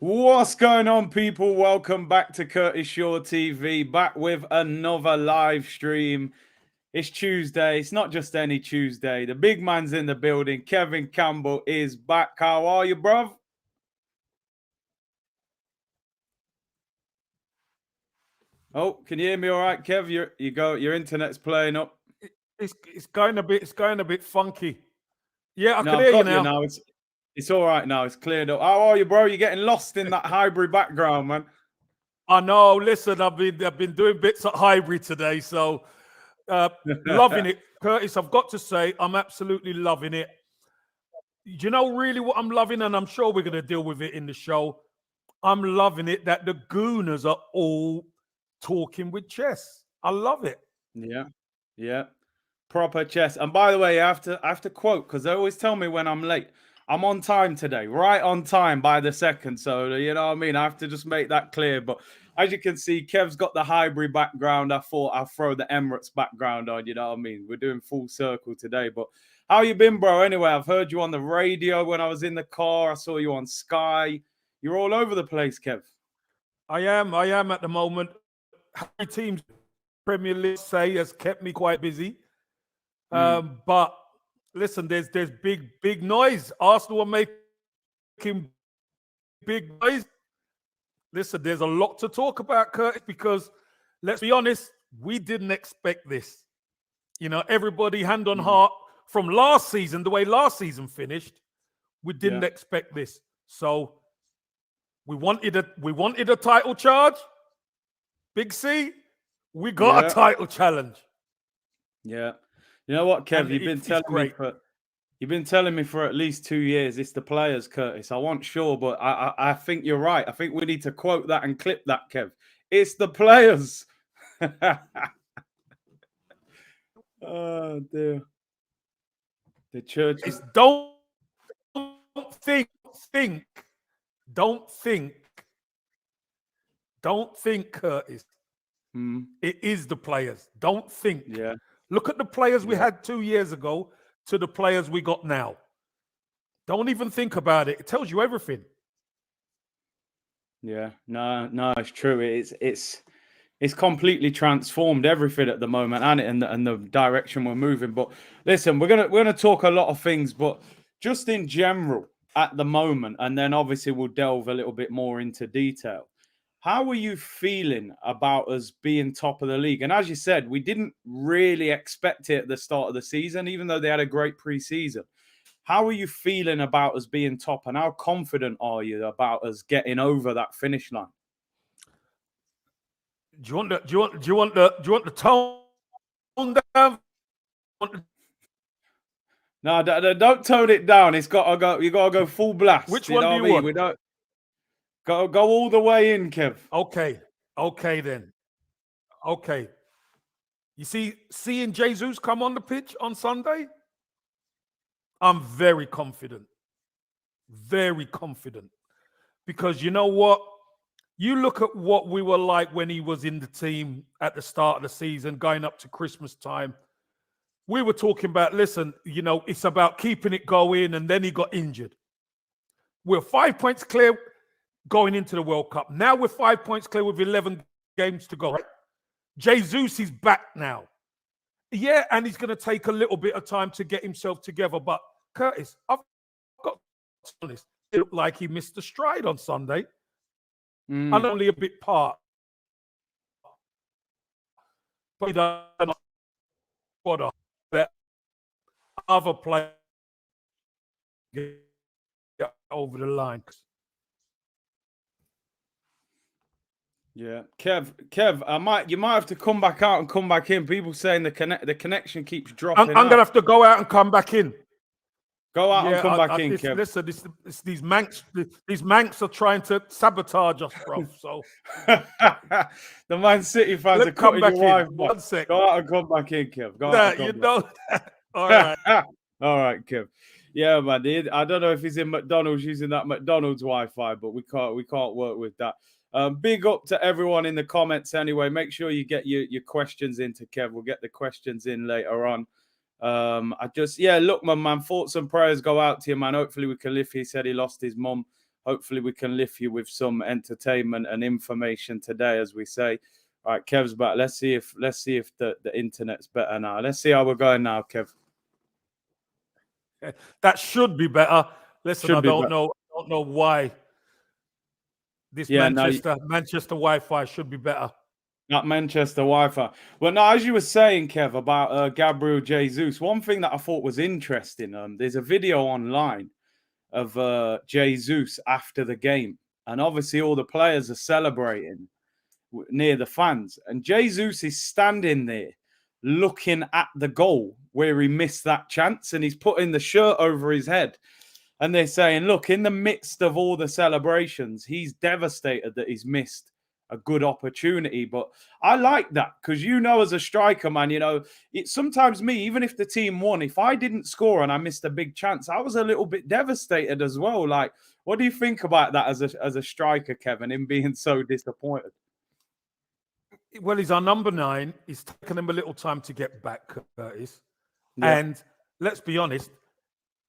What's going on, people? Welcome back to Curtis Shaw TV, back with another live stream. It's Tuesday. It's not just any Tuesday. The big man's in the building. Kevin Campbell is back. How are you, bruv? Oh, can you hear me all right, Kev? Your internet's playing up. It's going a bit funky. Yeah, I No, can I've hear you got you now. now. It's all right now. It's cleared up. How are you, bro? You're getting lost in that hybrid background, man. I know. Listen, I've been doing bits at Highbury today, so loving it, Curtis. I've got to say, I'm absolutely loving it. You know, really, what I'm loving, and I'm sure we're going to deal with it in the show. I'm loving it that the Gooners are all talking with chess. I love it. Yeah, yeah. Proper chess. And by the way, I have to quote because they always tell me when I'm late. I'm on time today, right on time by the second. So you know what I mean. I have to just make that clear. But as you can see, Kev's got the Highbury background. I thought I'll throw the Emirates background on. You know what I mean. We're doing full circle today. But how you been, bro? Anyway, I've heard you on the radio when I was in the car. I saw you on Sky. You're all over the place, Kev. I am at the moment. How many teams Premier League say has kept me quite busy. Mm, But listen, there's big noise. Arsenal are making big noise. Listen, there's a lot to talk about, Curtis, because let's be honest, we didn't expect this. You know, everybody hand on mm, heart from last season, the way last season finished, we yeah, didn't expect this. So we wanted a title charge. Big C, we got a yeah, title challenge. yeah. You know what, Kev? And it's great. You've been telling me for at least 2 years. It's the players, Curtis. I wasn't sure, but I think you're right. I think we need to quote that and clip that, Kev. It's the players. Oh dear. The church It's is. think, think, don't think, don't think, Curtis. Mm, It is the players. Don't think. yeah, Look at the players we yeah, had 2 years ago to the players we got now. Don't even think about it. It tells you everything. yeah. No, no, it's true. It's completely transformed everything at the moment, and the direction we're moving. But listen, we're gonna talk a lot of things, but just in general at the moment, and then obviously we'll delve a little bit more into detail. How are you feeling about us being top of the league? And as you said, we didn't really expect it at the start of the season, even though they had a great preseason. How are you feeling about us being top, and how confident are you about us getting over that finish line? Do you want the do you want the tone down? No, don't tone it down. It's got to go. You got to go full blast. Which You one do know what you I mean? want? We don't go all the way in, Kev. Okay. Okay then. Okay. You see, seeing Jesus come on the pitch on Sunday, I'm very confident. Very confident. Because you know what? You look at what we were like when he was in the team at the start of the season, going up to Christmas time. We were talking about, listen, it's about keeping it going, and then he got injured. We're 5 points clear going into the World Cup. Now we're 5 points clear with 11 games to go. Right? Jesus is back now. Yeah, and he's going to take a little bit of time to get himself together. But Curtis, I've got to be honest, it looked like he missed a stride on Sunday. And Mm, only a bit part. But he done what that other player get over the line. yeah, Kev. You might have to come back out and come back in. People saying the connection keeps I'm dropping gonna out. have to go out and come back in. Go out and Yeah, come back in, Kev. listen, these manx are trying to sabotage us, bro. So The Man City fans let are me come cutting your back in. wife. One sec. Go out and come back in, Kev. Go out and That you come back. know that. All right. All right, Kev. Yeah, man. I don't know if he's in McDonald's using that McDonald's Wi-Fi, but we can't work with that. Big up to everyone in the comments anyway. Make sure you get your questions into Kev. We'll get the questions in later on. Look, my man, thoughts and prayers go out to you, man. Hopefully we can lift. He said he lost his mum. hopefully we can lift you with some entertainment and information today, as we say. All right, Kev's back. Let's see if the internet's better now. Let's see how we're going now, Kev. That should be better. Listen, I don't know why this Manchester Wi-Fi should be better. Not Manchester Wi-Fi. Well, now, as you were saying, Kev, about Gabriel Jesus, one thing that I thought was interesting, there's a video online of Jesus after the game. And obviously all the players are celebrating near the fans. And Jesus is standing there looking at the goal where he missed that chance. And he's putting the shirt over his head. And they're saying, look, in the midst of all the celebrations, he's devastated that he's missed a good opportunity. But I like that because, as a striker, man, it's sometimes me, even if the team won, if I didn't score and I missed a big chance, I was a little bit devastated as well. Like, what do you think about that as a striker, Kevin, him being so disappointed? Well, he's our number 9. It's taken him a little time to get back, Curtis. Yeah. And let's be honest,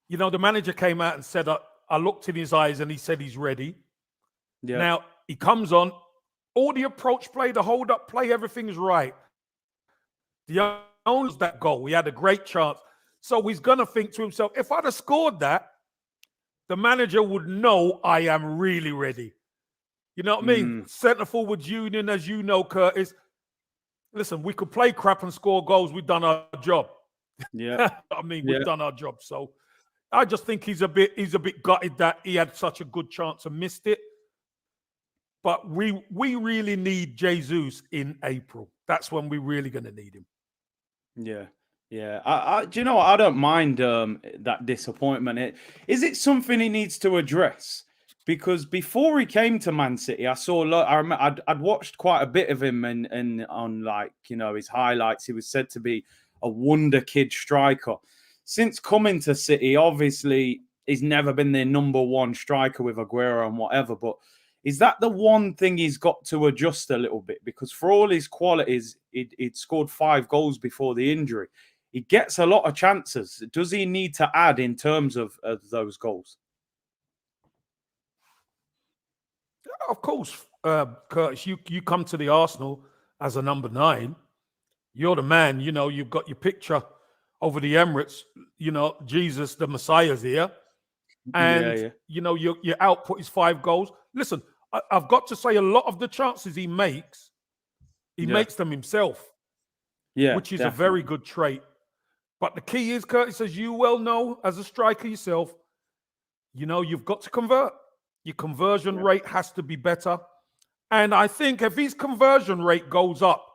the manager came out and said, I looked in his eyes and he said he's ready. Yeah. Now, he comes on. All the approach play, the hold-up play, everything's right. The owns that goal. He had a great chance. So he's going to think to himself, if I'd have scored that, the manager would know I am really ready. You know what I mean? Centre forwards union, as you know, Curtis. Listen, we could play crap and score goals. We've done our job. Yeah. We've done our job. So I just think he's a bit gutted that he had such a good chance and missed it. But we really need Jesus in April. That's when we're really going to need him. Yeah. Yeah. Do you know what? I don't mind that disappointment. Is it something he needs to address? Because before he came to Man City, I saw I'd watched quite a bit of him on his highlights. He was said to be a wonder kid striker. Since coming to City, obviously he's never been their number 1 striker with Aguero and whatever, but is that the one thing he's got to adjust a little bit? Because for all his qualities, he'd scored 5 goals before the injury. He gets a lot of chances. Does he need to add in terms of those goals? Of course, Curtis, you come to the Arsenal as a number 9. You're the man. You've got your picture over the Emirates. Jesus, the Messiah's here. And, your output is 5 goals. Listen, I've got to say a lot of the chances he makes them himself, which is definitely a very good trait. But the key is, Curtis, as you well know, as a striker yourself, you've got to convert. Your conversion rate has to be better. And I think if his conversion rate goes up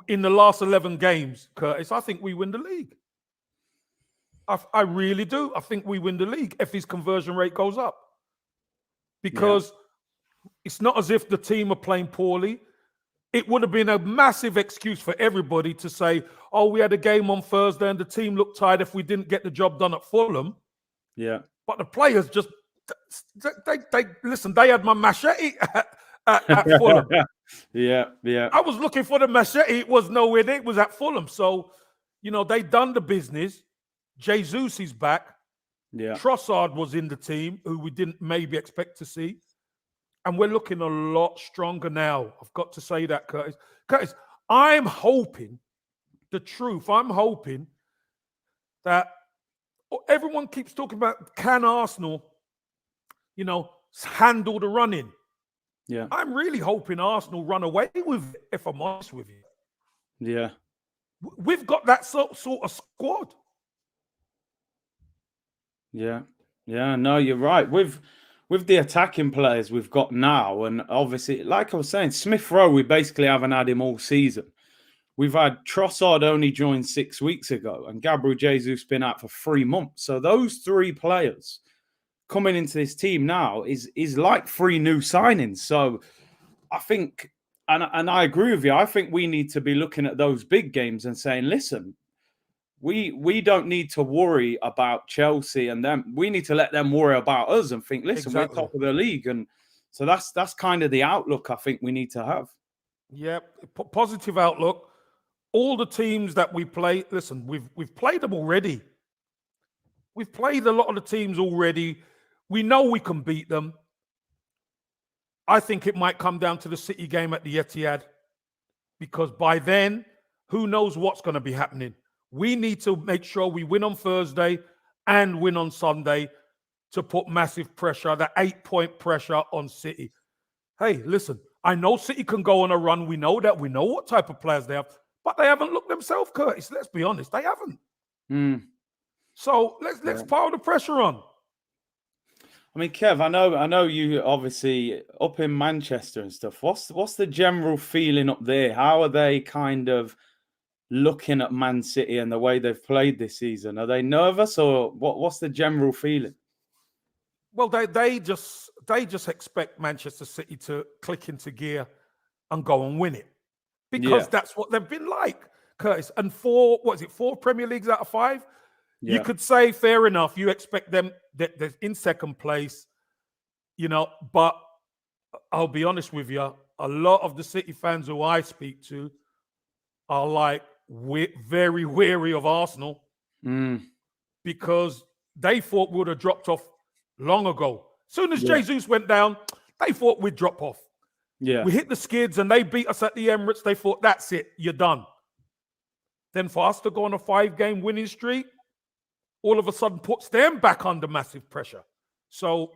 in the last 11 games, Curtis, I think we win the league. I really do. I think we win the league if his conversion rate goes up. Because it's not as if the team are playing poorly. It would have been a massive excuse for everybody to say, oh, we had a game on Thursday and the team looked tired if we didn't get the job done at Fulham. Yeah. But the players just, they had my machete at Fulham. Yeah. I was looking for the machete. It was nowhere there. It was at Fulham. So, they done the business. Jesus is back. Yeah. Trossard was in the team, who we didn't maybe expect to see. And we're looking a lot stronger now. I've got to say that, Curtis. Curtis, I'm hoping that everyone keeps talking about, can Arsenal, handle the running? Yeah. I'm really hoping Arsenal run away with it, if I'm honest with you. Yeah. We've got that sort of squad. Yeah. No, you're right. With the attacking players we've got now, and obviously, like I was saying, Smith Rowe, we basically haven't had him all season. We've had Trossard only joined 6 weeks ago, and Gabriel Jesus been out for 3 months. So those 3 players coming into this team now is like 3 new signings. So I think, and I agree with you, I think we need to be looking at those big games and saying, listen, we don't need to worry about Chelsea and them. We need to let them worry about us and think, listen, We're top of the league. And so that's kind of the outlook I think we need to have. Yeah, positive outlook. All the teams that we play, listen, we've played them already. We've played a lot of the teams already. We know we can beat them. I think it might come down to the City game at the Etihad, because by then, who knows what's going to be happening. We need to make sure we win on Thursday and win on Sunday to put massive pressure, that 8-point pressure on City. Hey, listen, I know City can go on a run. We know that. We know what type of players they have, but they haven't looked themselves, Curtis. Let's be honest. They haven't. So let's pile the pressure on. I mean, Kev, I know you obviously up in Manchester and stuff. What's the general feeling up there? How are they kind of looking at Man City and the way they've played this season? Are they nervous, or what's the general feeling? Well, they just expect Manchester City to click into gear and go and win it, because that's what they've been like, Curtis. And four Premier Leagues out of 5? You could say, fair enough, you expect them that they're in second place, but I'll be honest with you, a lot of the City fans who I speak to are like very weary of Arsenal because they thought we would have dropped off long ago. As soon as Jesus went down, they thought we'd drop off. We hit the skids and they beat us at the Emirates. They thought, that's it, you're done. Then for us to go on a 5-game winning streak, all of a sudden puts them back under massive pressure. So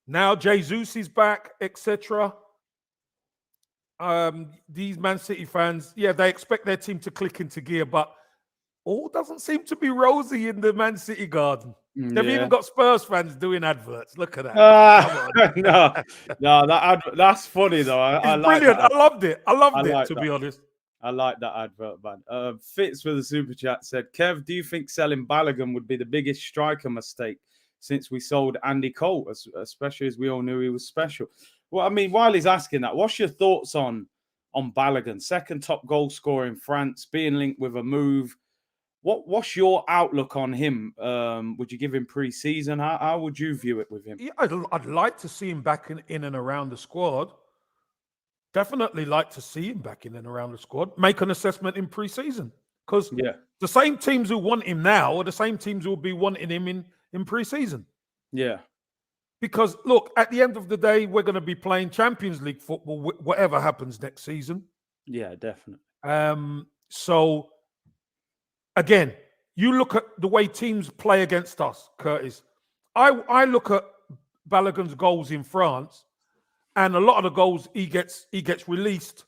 now Jesus is back, etc. These Man City fans, they expect their team to click into gear, but all doesn't seem to be rosy in the Man City garden. They've even got Spurs fans doing adverts. Look at that. That's funny though. I like brilliant. That. I loved it. I loved it, to be honest. I like that advert, man. Fitz with the super chat said, Kev, do you think selling Balogun would be the biggest striker mistake since we sold Andy Cole, especially as we all knew he was special? Well, I mean, while he's asking that, what's your thoughts on Balogun? Second top goal scorer in France, being linked with a move. What's your outlook on him? Would you give him pre-season? How would you view it with him? Yeah, I'd like to see him back in and around the squad. Definitely like to see him back in and around the squad. Make an assessment in pre-season, because the same teams who want him now are the same teams who will be wanting him in pre-season. Yeah. Because look, at the end of the day, we're going to be playing Champions League football, whatever happens next season. Yeah, definitely. So again, you look at the way teams play against us, Curtis. I look at Balogun's goals in France. And a lot of the goals he gets released,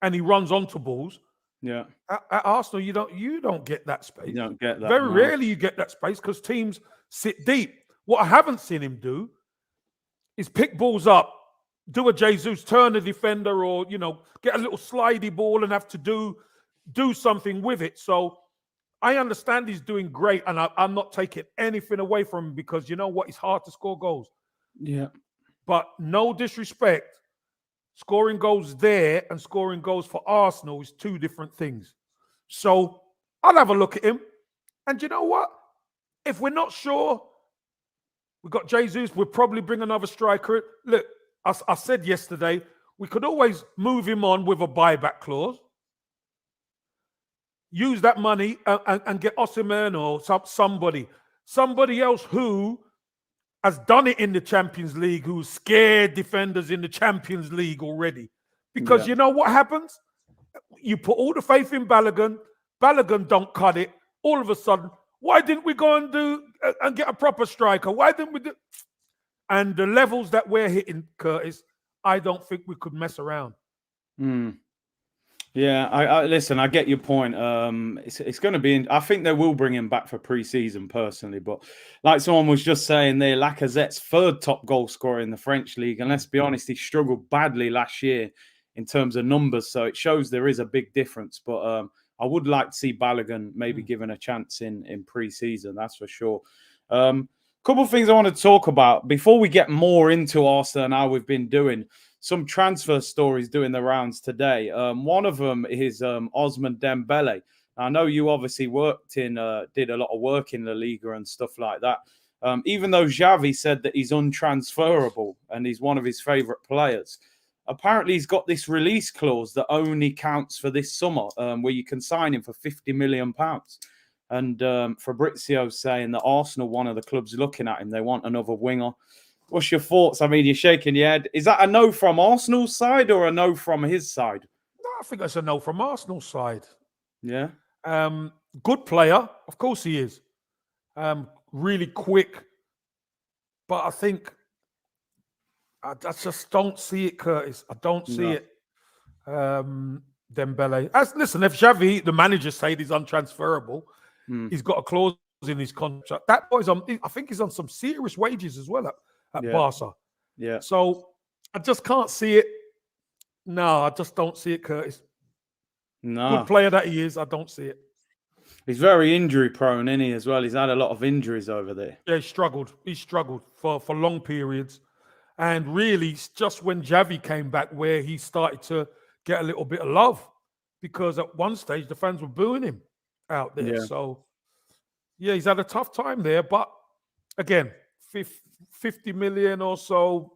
and he runs onto balls. Yeah. At Arsenal, you don't get that space. You don't get that. Very rarely you get that space because teams sit deep. What I haven't seen him do is pick balls up, do a Jesus, turn a defender, or get a little slidey ball and have to do something with it. So I understand he's doing great, and I'm not taking anything away from him, because you know what? It's hard to score goals. Yeah. But no disrespect, scoring goals there and scoring goals for Arsenal is 2 different things. So I'll have a look at him. And you know what? If we're not sure, we've got Jesus, we'll probably bring another striker. Look, I said yesterday, we could always move him on with a buyback clause. Use that money and get Osimhen or somebody else who has done it in the Champions League, who's scared defenders in the Champions League already. Because you know what happens? You put all the faith in Balogun. Balogun don't cut it. All of a sudden, why didn't we go and get a proper striker? Why didn't we do? And the levels that we're hitting, Curtis, I don't think we could mess around. Yeah, I listen, I get your point. It's going to be, I think they will bring him back for pre-season personally, but like someone was just saying there, Lacazette's 3rd top goal scorer in the French league, and let's be honest, he struggled badly last year in terms of numbers, so it shows there is a big difference. But I would like to see Balogun maybe given a chance in pre-season, that's for sure. Couple of things I want to talk about before we get more into Arsenal and how we've been doing. Some transfer stories doing the rounds today. One of them is Ousmane Dembele. I know you obviously did a lot of work in La Liga and stuff like that. Even though Xavi said that he's untransferable and he's one of his favourite players, apparently he's got this release clause that only counts for this summer, where you can sign him for £50 million. And Fabrizio's saying that Arsenal, one of the clubs looking at him, they want another winger. What's your thoughts? I mean, you're shaking your head. Is that a no from Arsenal's side or a no from his side? No, I think that's a no from Arsenal's side. Yeah. Good player, of course he is. Really quick, but I think I just don't see it, Curtis. I don't see it. Dembele. Listen, if Xavi, the manager, said he's untransferable, he's got a clause in his contract. That boy's on. I think he's on some serious wages as well at Barca. Yeah. So I just can't see it. No, I just don't see it, Curtis. No. Good player that he is, I don't see it. He's very injury prone, isn't he, as well? He's had a lot of injuries over there. Yeah, he struggled. He struggled for long periods. And really, it's just when Xavi came back where he started to get a little bit of love, because at one stage the fans were booing him out there. Yeah. So, yeah, he's had a tough time there. But again, 50 million or so,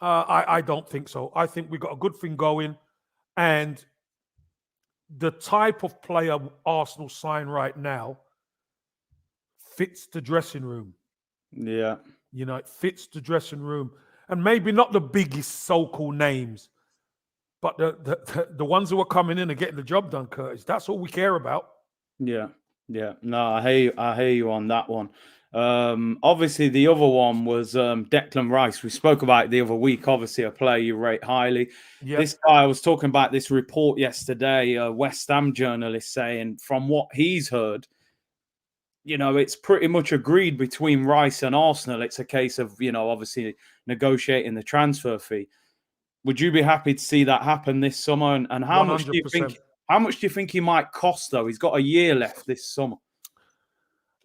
I don't think so. I think we got a good thing going. And the type of player Arsenal sign right now fits the dressing room. Yeah. You know, it fits the dressing room. And maybe not the biggest so-called names, but the ones who are coming in and getting the job done, Curtis. That's all we care about. Yeah. Yeah. No, I hear you on that one. Obviously, the other one was Declan Rice. We spoke about it the other week. Obviously, a player you rate highly. Yep. This guy, I was talking about this report yesterday, a West Ham journalist saying from what he's heard, you know, it's pretty much agreed between Rice and Arsenal. It's a case of, you know, obviously negotiating the transfer fee. Would you be happy to see that happen this summer? And how 100%. Much do you think? How much do you think he might cost, though? He's got a year left this summer.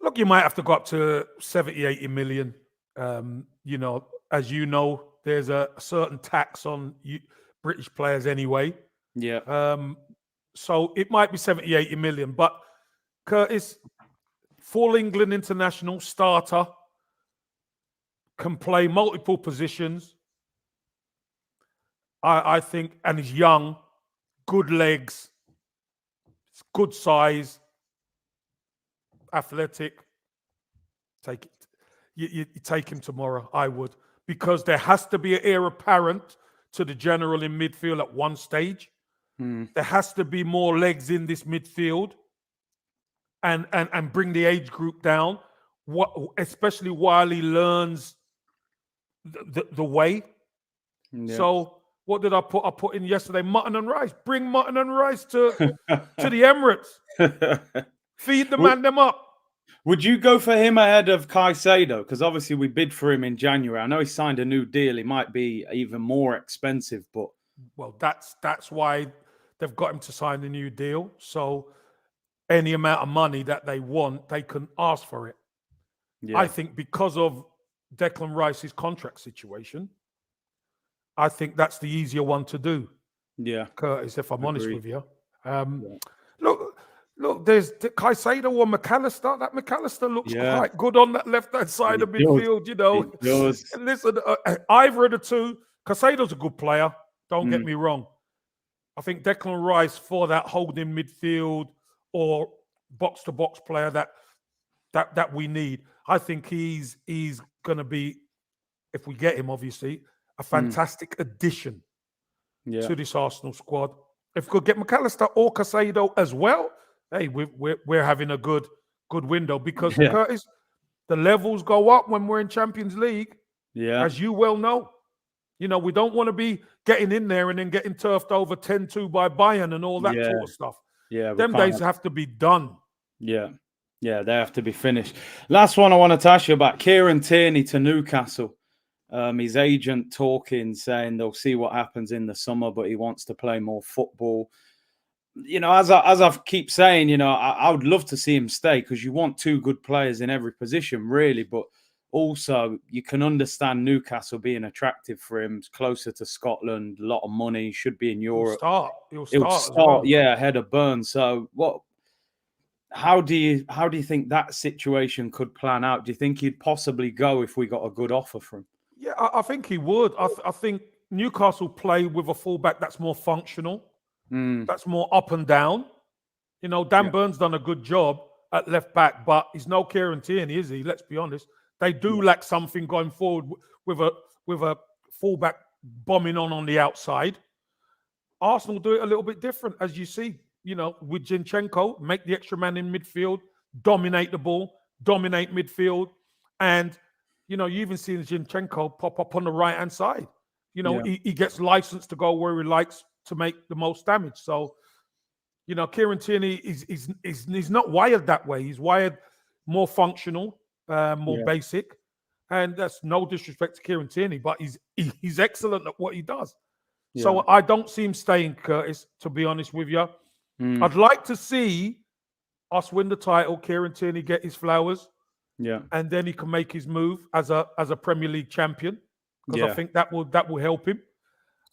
Look, you might have to go up to 70, 80 million. You know, as you know, there's a certain tax on British players anyway. Yeah. So it might be 70, 80 million. But Curtis, full England international starter, can play multiple positions. I think, and he's young, good legs, good size, athletic. Take it. You take him tomorrow, I would. Because there has to be an heir apparent to the general in midfield at one stage. There has to be more legs in this midfield and bring the age group down, especially while he learns the way. Yeah. So what did I put? I put in yesterday, mutton and rice. Bring mutton and rice to the Emirates. Feed the man them up. Would you go for him ahead of Caicedo? Because obviously we bid for him in January. I know he signed a new deal. He might be even more expensive, but well, that's why they've got him to sign the new deal. So any amount of money that they want, they can ask for it. Yeah. I think because of Declan Rice's contract situation, I think that's the easier one to do. Yeah, Curtis, if I'm honest with you. Look, there's Caicedo or McAllister. That McAllister looks quite good on that left-hand side of midfield, you know. Listen, either of the two, Caicedo's a good player. Don't get me wrong. I think Declan Rice for that holding midfield or box-to-box player that we need. I think he's going to be, if we get him, obviously, a fantastic addition to this Arsenal squad. If we could get McAllister or Caicedo as well, hey, we're having a good window because Curtis, the levels go up when we're in Champions League. Yeah, as you well know. You know, we don't want to be getting in there and then getting turfed over 10-2 by Bayern and all that sort of stuff. Yeah, them days have to be done. Yeah, they have to be finished. Last one I wanted to ask you about, Kieran Tierney to Newcastle. His agent talking, saying they'll see what happens in the summer, but he wants to play more football. You know, as I keep saying, you know, I would love to see him stay because you want two good players in every position, really. But also, you can understand Newcastle being attractive for him. It's closer to Scotland, a lot of money, should be in Europe. He'll start, ahead of Burns. So, how do you think that situation could plan out? Do you think he'd possibly go if we got a good offer from him? Yeah, I think he would. I think Newcastle play with a fullback that's more functional, that's more up and down. You know, Dan Burns done a good job at left back, but he's no Kieran Tierney, is he? Let's be honest. They do lack something going forward with a fullback bombing on the outside. Arsenal do it a little bit different, as you see. With Zinchenko, make the extra man in midfield, dominate the ball, dominate midfield, and you even seen Zinchenko pop up on the right hand side. He gets licensed to go where he likes to make the most damage. So, Kieran Tierney is not wired that way. He's wired more functional, more basic, and that's no disrespect to Kieran Tierney, but he's excellent at what he does. Yeah. So I don't see him staying, Curtis, to be honest with you. I'd like to see us win the title, Kieran Tierney get his flowers, and then he can make his move as a Premier League champion, because I think that will help him.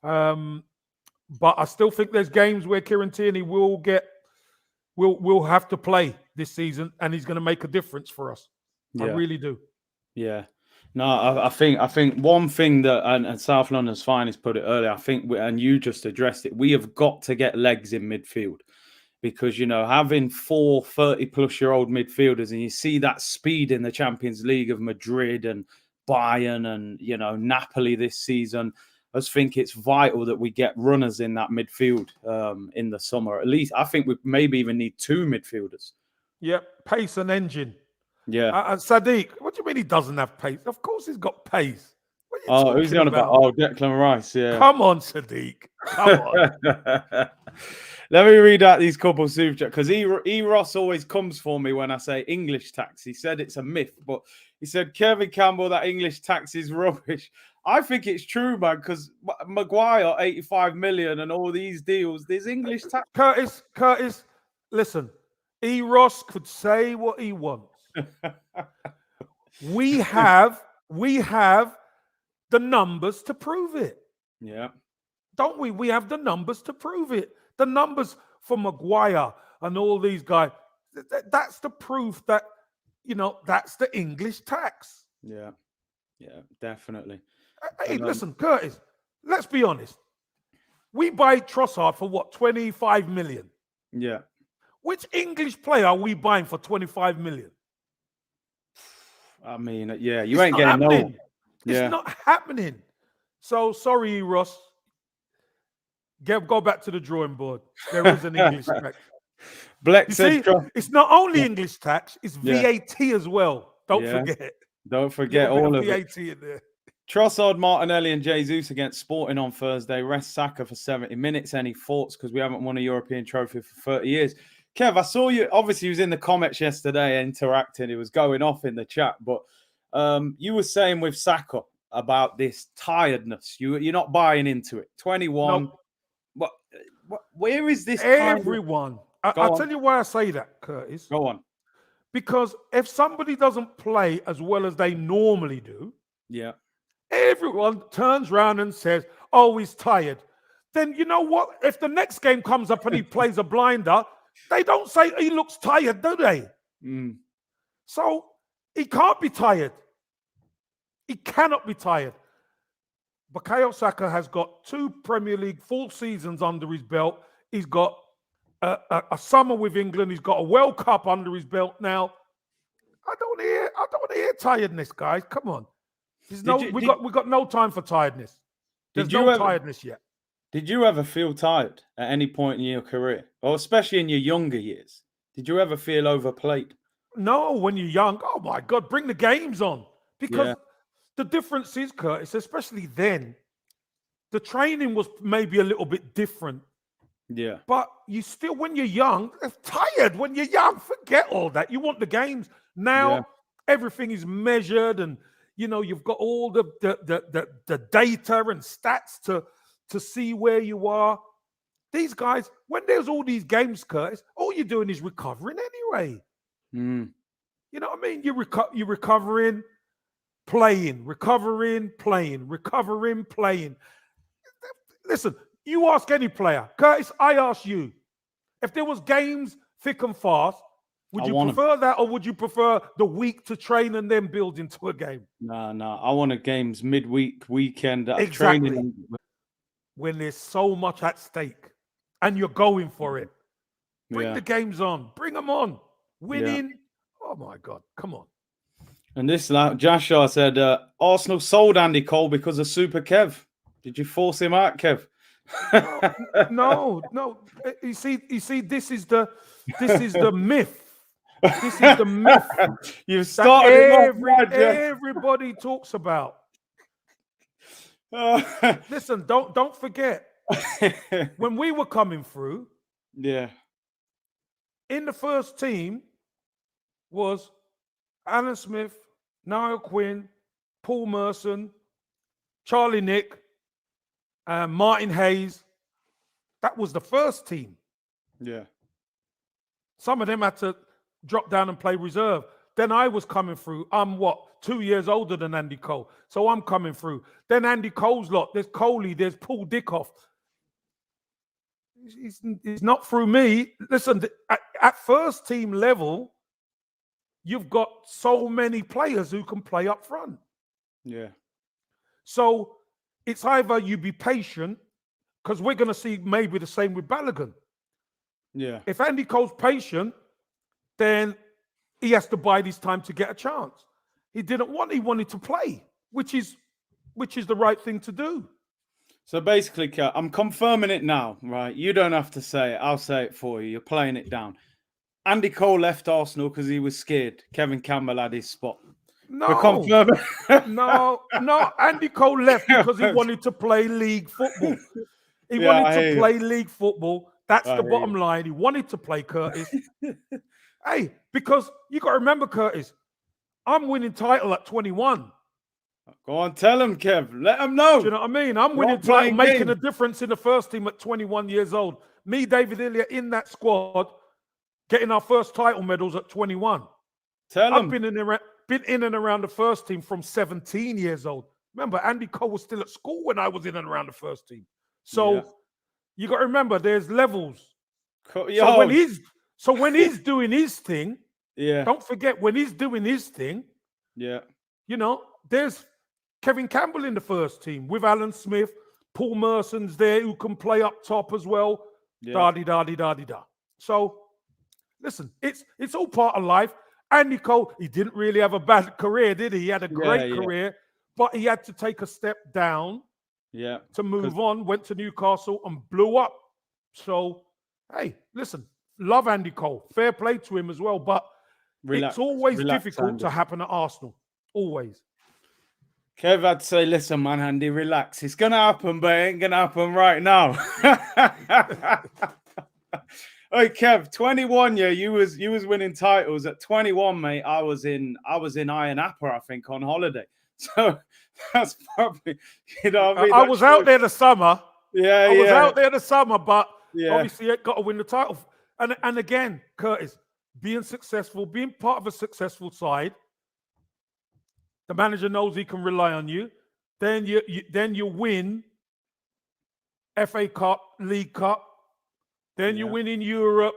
But I still think there's games where Kieran Tierney will have to play this season, and he's going to make a difference for us. I really do. Yeah. No, I think one thing that, and South London's Finest put it earlier, I think, and you just addressed it, we have got to get legs in midfield, because, having 4 30-plus-year-old midfielders, and you see that speed in the Champions League of Madrid and Bayern and, Napoli this season, I just think it's vital that we get runners in that midfield in the summer. At least, I think we maybe even need 2 midfielders. Yeah, pace and engine. Yeah. Sadiq, what do you mean he doesn't have pace? Of course he's got pace. Who's he on about? Oh, Declan Rice, yeah. Come on, Sadiq. Come on. Let me read out these couple of super chats, because E. Ross always comes for me when I say English tax. He said it's a myth, but he said, Kevin Campbell, that English tax is rubbish. I think it's true, man, because Maguire, 85 million and all these deals, there's English tax. Curtis, listen, E. Ross could say what he wants. We have the numbers to prove it. Yeah. Don't we? We have the numbers to prove it. The numbers for Maguire and all these guys, that's the proof that, that's the English tax. Yeah. Yeah, definitely. Hey, listen, Curtis, let's be honest. We buy Trossard for what, 25 million? Yeah. Which English player are we buying for 25 million? I mean, yeah, you ain't getting no one. It's not happening. So, sorry, Ross. Go back to the drawing board. There is an English tax. Bleck said, it's not only English tax, it's VAT as well. Don't forget. Don't forget all of VAT in there. Trossard, Martinelli and Jesus against Sporting on Thursday. Rest Saka for 70 minutes. Any thoughts? Because we haven't won a European trophy for 30 years. Kev, I saw you. Obviously, he was in the comments yesterday interacting. He was going off in the chat. But you were saying with Saka about this tiredness. You're not buying into it. 21. No. Where is this? Everyone. I'll tell you why I say that, Curtis. Go on. Because if somebody doesn't play as well as they normally do, everyone turns around and says, oh, he's tired. Then you know what? If the next game comes up and he plays a blinder, they don't say he looks tired, do they? So he can't be tired. He cannot be tired. Bukayo Saka has got 2 Premier League full seasons under his belt. He's got a summer with England. He's got a World Cup under his belt now. I don't want to hear tiredness, guys. Come on. We got no time for tiredness. There's no tiredness yet. Did you ever feel tired at any point in your career, or especially in your younger years? Did you ever feel overplayed? No, when you're young. Oh my God, bring the games on. Because the difference is, Curtis, especially then, the training was maybe a little bit different. Yeah. But you still, when you're young, tired. When you're young, forget all that. You want the games. Now, everything is measured, and you've got all the data and stats to see where you are. These guys, when there's all these games, Curtis, all you're doing is recovering anyway. You know what I mean? You're recovering, playing, recovering, playing, recovering, playing. Listen, you ask any player. Curtis, I ask you. If there was games thick and fast, would you prefer that, or would you prefer the week to train and then build into a game? No. I want a games midweek, weekend, exactly. training. When there's so much at stake and you're going for it. Bring the games on. Bring them on. winning. Oh my God, come on. And this Joshua said Arsenal sold Andy Cole because of Super Kev. Did you force him out, Kev? No. You see, this is the myth. This is the myth You've started everybody talks about. Listen, don't forget when we were coming through. Yeah. In the first team was Alan Smith, Niall Quinn, Paul Merson, Charlie Nick, Martin Hayes. That was the first team. Yeah. Some of them had to drop down and play reserve. Then I was coming through. I'm 2 years older than Andy Cole. So I'm coming through. Then Andy Cole's lot. There's Coley. There's Paul Dickoff. It's not through me. Listen, at first team level, you've got so many players who can play up front. Yeah. So it's either you be patient, because we're going to see maybe the same with Balogun. Yeah. If Andy Cole's patient, then he has to bide his time to get a chance. He wanted to play, which is the right thing to do. So basically, Kat, I'm confirming it now, right? You don't have to say it. I'll say it for you. You're playing it down. Andy Cole left Arsenal because he was scared Kevin Campbell had his spot. No. We're confirming. No. Andy Cole left because he wanted to play league football. He wanted to play league football. That's the bottom line. He wanted to play, Curtis. Hey, because you got to remember, Curtis, I'm winning title at 21. Go on, tell him, Kev. Let him know. Do you know what I mean? I'm winning title, making a difference in the first team at 21 years old. Me, David Ilya, in that squad, getting our first title medals at 21. Tell him. I've been in and around the first team from 17 years old. Remember, Andy Cole was still at school when I was in and around the first team. So you got to remember, there's levels. So when he's doing his thing, don't forget when he's doing his thing, there's Kevin Campbell in the first team with Alan Smith, Paul Merson's there who can play up top as well. Da-di-da-di-da-di-da. So listen, it's all part of life. Andy Cole, he didn't really have a bad career, did he? He had a great career, but he had to take a step down to move on, went to Newcastle and blew up. So, hey, listen, love Andy Cole. Fair play to him as well, but it's always difficult to happen at Arsenal. Always. Kev, I'd say, listen, man, Andy, relax. It's going to happen, but it ain't going to happen right now. Hey, Kev, 21, you was winning titles. At 21, mate, I was in Iron Apple, I think, on holiday. So that's probably, you know what I mean? I was out there the summer. I was out there the summer, but obviously you got to win the title. And again, Curtis, being successful, being part of a successful side, the manager knows he can rely on you. Then you win FA Cup, League Cup. Then you win in Europe.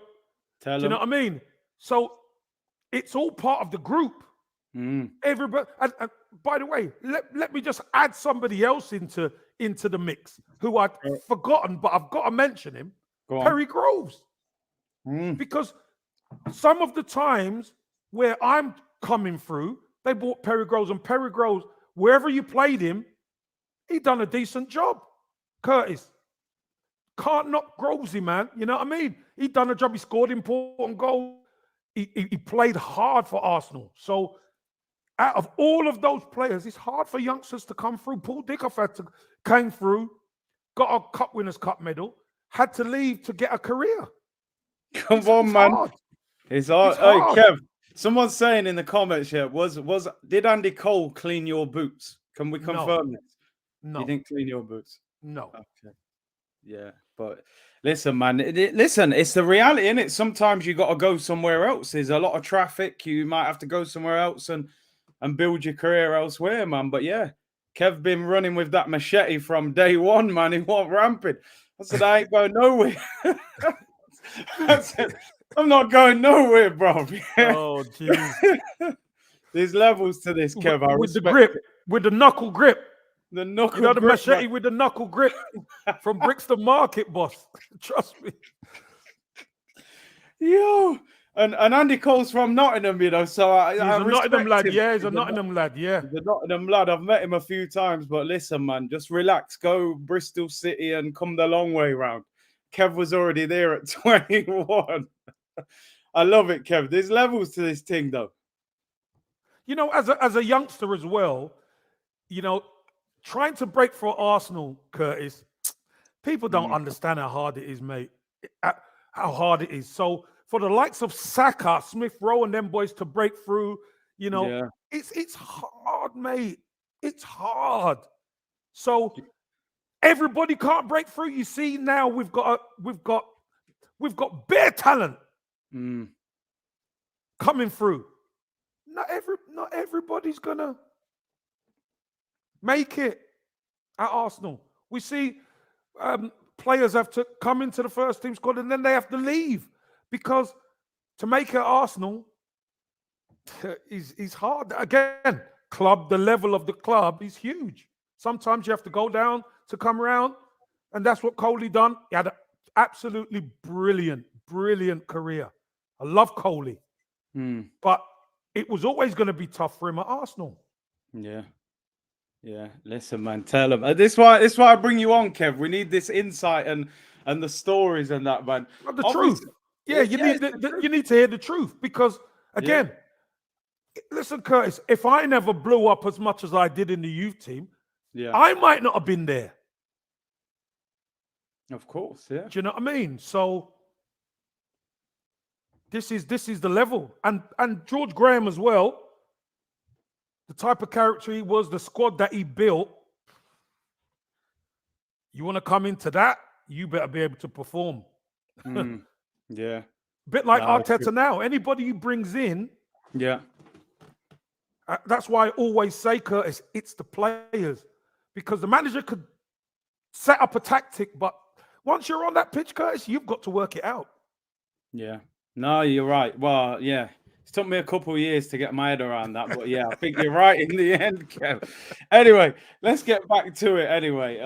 Do you know what I mean? So it's all part of the group. Everybody. And by the way, let me just add somebody else into the mix who I'd forgotten, but I've got to mention him. Perry Groves. Because some of the times where I'm coming through, they bought Perry Groves, and Perry Groves, wherever you played him, he done a decent job. Curtis, can't knock Grovesy, man. You know what I mean? He done a job. He scored important goals. He played hard for Arsenal. So out of all of those players, it's hard for youngsters to come through. Paul Dickoff came through, got a Cup Winners' Cup medal, had to leave to get a career. Come on, man. Hard. It's hard. Hey, Kev, someone's saying in the comments here, did Andy Cole clean your boots? Can we confirm this? No. You didn't clean your boots? No. Okay. Yeah, but listen, man. Listen, it's the reality, innit? Sometimes you got to go somewhere else. There's a lot of traffic. You might have to go somewhere else and build your career elsewhere, man. But yeah, Kev been running with that machete from day one, man. He went rampant. I said, I ain't going nowhere. I said, I'm not going nowhere, bro. Oh, jeez. There's levels to this, Kev. With the grip, with the knuckle grip. The knuckle grip. The machete, man. with the knuckle grip from Brixton Market, boss. Trust me. Yo, And Andy Cole's from Nottingham, you know, so I He's a respect Nottingham lad. him. Yeah, he's a Nottingham lad. Yeah. He's a Nottingham lad. I've met him a few times, but listen, man, just relax. Go Bristol City and come the long way round. Kev was already there at 21. I love it, Kev. There's levels to this thing, though. You know, as a youngster as well, you know, trying to break for Arsenal, Curtis, people don't understand how hard it is, mate. How hard it is. So for the likes of Saka, Smith Rowe, and them boys to break through, you know, it's hard, mate. It's hard. So everybody can't break through. You see, now we've got bare talent coming through. Not everybody's gonna make it at Arsenal. We see players have to come into the first team squad and then they have to leave because to make it at Arsenal is hard. Again, the level of the club is huge. Sometimes you have to go down to come around, and that's what Coley done. He had an absolutely brilliant career. I love Coley, but it was always going to be tough for him at Arsenal. Yeah. Listen, man, tell him. This is why I bring you on, Kev. We need this insight and the stories and that, man. But the truth. Yeah, you need to hear the truth because, again, listen, Curtis, if I never blew up as much as I did in the youth team, I might not have been there. Of course, yeah. Do you know what I mean? So this is the level. And George Graham as well, the type of character he was, the squad that he built, you want to come into that, you better be able to perform. Yeah. Bit like Arteta now. Anybody he brings in, that's why I always say, Curtis, it's the players. Because the manager could set up a tactic, but once you're on that pitch, Curtis, you've got to work it out. Yeah. No, you're right. Well, yeah. It took me a couple of years to get my head around that, but yeah, I think you're right in the end, Kev. Anyway, let's get back to it anyway.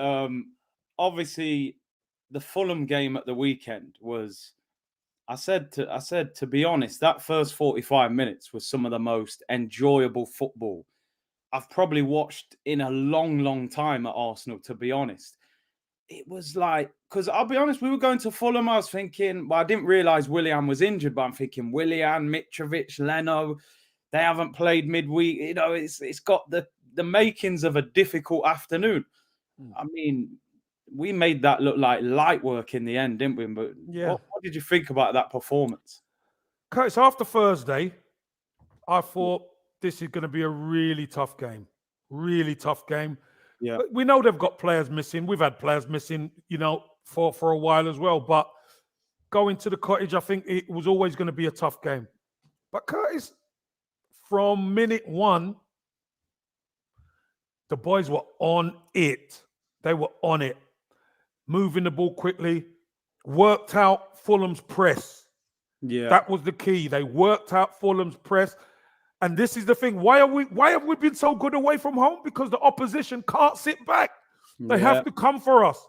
Obviously, the Fulham game at the weekend was, I said to be honest, that first 45 minutes was some of the most enjoyable football I've probably watched in a long time at Arsenal, to be honest. It was like, because I'll be honest, we were going to Fulham. I was thinking, well, I didn't realize Willian was injured, but I'm thinking Willian, Mitrovic, Leno, they haven't played midweek. You know, it's got the makings of a difficult afternoon. I mean, we made that look like light work in the end, didn't we? But what did you think about that performance? Curtis, after Thursday, I thought this is going to be a really tough game. Really tough game. Yeah, we know they've got players missing. We've had players missing, you know, for a while as well. But going to the Cottage, I think it was always going to be a tough game. But Curtis, from minute one, the boys were on it. They were on it. Moving the ball quickly. Worked out Fulham's press. Yeah, that was the key. They worked out Fulham's press. And this is the thing. Why have we been so good away from home? Because the opposition can't sit back. They have to come for us.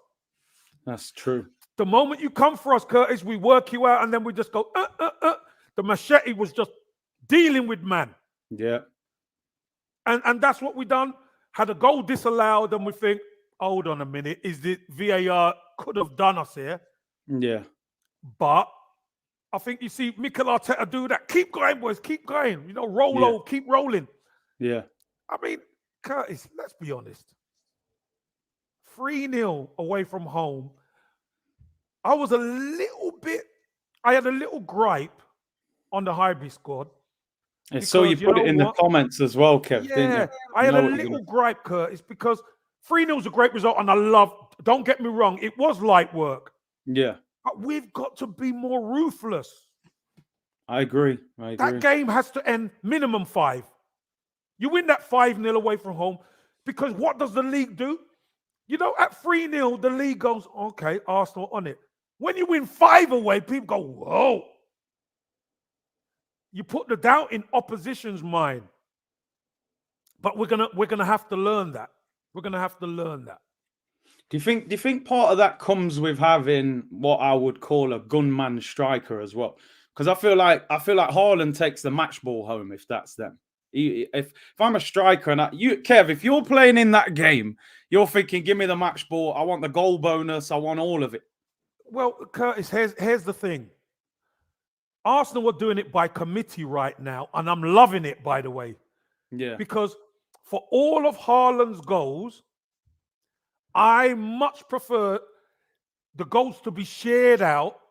That's true. The moment you come for us, Curtis, we work you out and then we just go, The machete was just dealing with man. Yeah. And that's what we done. Had a goal disallowed and we think, hold on a minute, is the VAR could have done us here? Yeah. But I think you see Mikel Arteta do that. Keep going, boys. Keep going. You know, roll, keep rolling. Yeah. I mean, Curtis, let's be honest. 3-0 away from home. I had a little gripe on the Highbury squad. And so you put it in the comments as well, Kev, didn't you? I had a little gripe, Curtis, because 3-0 is a great result, and don't get me wrong, it was light work. Yeah. But we've got to be more ruthless. I agree. That game has to end minimum 5. You win that 5-0 away from home, because what does the league do? You know, at 3-0, the league goes, okay, Arsenal on it. When you win 5 away, people go, whoa. You put the doubt in opposition's mind. But we're gonna have to learn that. We're gonna have to learn that. Do you think part of that comes with having what I would call a gunman striker as well? because I feel like Haaland takes the match ball home if that's them. If I'm a striker and Kev, if you're playing in that game, you're thinking, give me the match ball. I want the goal bonus. I want all of it. Well, Curtis, here's the thing. Arsenal are doing it by committee right now, and I'm loving it, by the way. Yeah. Because for all of Haaland's goals, I much prefer the goals to be shared out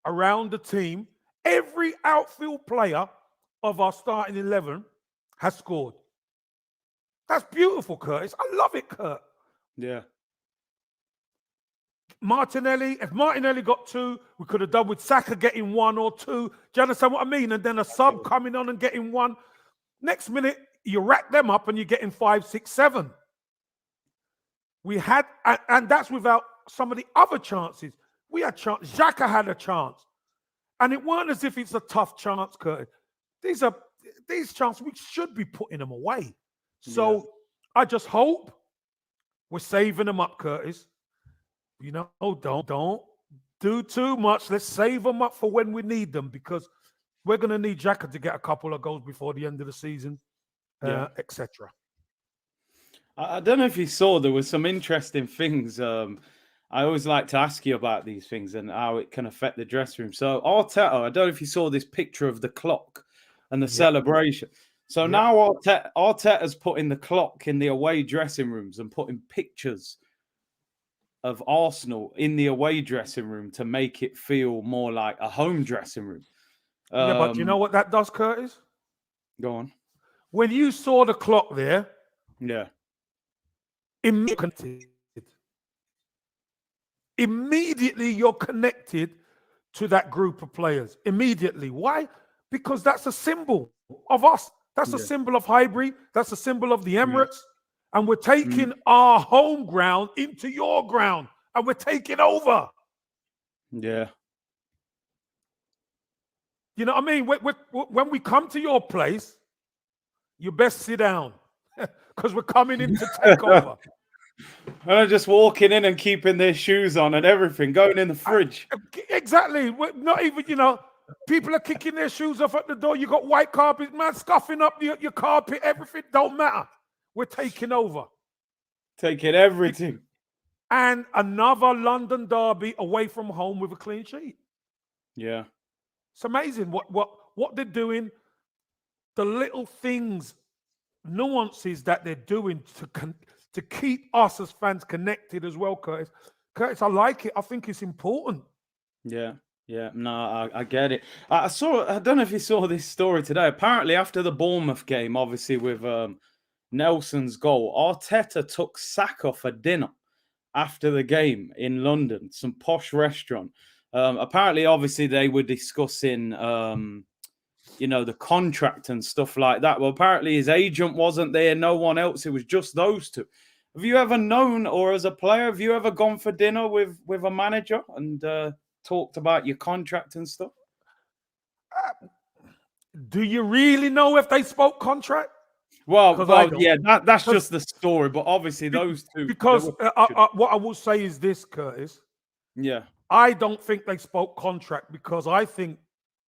around the team. Every outfield player of our starting 11 has scored. That's beautiful, Curtis. I love it, Kurt. Yeah. Martinelli, if Martinelli got 2, we could have done with Saka getting 1 or 2. Do you understand what I mean? And then a sub coming on and getting 1. Next minute, you rack them up and you're getting 5, 6, 7. We had, and that's without some of the other chances. We had chance. Xhaka had a chance. And it weren't as if it's a tough chance, Curtis. These chances, we should be putting them away. So I just hope we're saving them up, Curtis. You know, don't do too much. Let's save them up for when we need them, because we're going to need Xhaka to get a couple of goals before the end of the season, etc. I don't know if you saw, there was some interesting things. I always like to ask you about these things and how it can affect the dressing room. So Arteta, I don't know if you saw this picture of the clock and the celebration. So now Arteta's putting the clock in the away dressing rooms and putting pictures of Arsenal in the away dressing room to make it feel more like a home dressing room. But you know what that does, Curtis? Go on. When you saw the clock there, immediately you're connected to that group of players. Immediately. Why? Because that's a symbol of us. That's a symbol of Highbury. That's a symbol of the Emirates. And we're taking our home ground into your ground. And we're taking over. Yeah. You know what I mean? When we come to your place, you best sit down. Because we're coming in to take over. And they're just walking in and keeping their shoes on and everything, going in the fridge. Exactly. Not even, people are kicking their shoes off at the door. You got white carpet, man, scuffing up your carpet, everything. Don't matter. We're taking over. Taking everything. And another London derby away from home with a clean sheet. Yeah. It's amazing what they're doing. The little things, nuances that they're doing to keep us as fans connected as well, Curtis. Curtis, I like it. I think it's important. Yeah. Yeah, no, I get it. I don't know if you saw this story today. Apparently, after the Bournemouth game, obviously with Nelson's goal, Arteta took Saka for dinner after the game in London, some posh restaurant. Apparently, obviously, they were discussing, the contract and stuff like that. Well, apparently, his agent wasn't there, no one else. It was just those two. Have you ever known, or as a player, have you ever gone for dinner with a manager and talked about your contract and stuff? Do you really know if they spoke contract? Well, yeah, that's just the story. But obviously, those two. Because what I will say is this, Curtis. Yeah. I don't think they spoke contract, because I think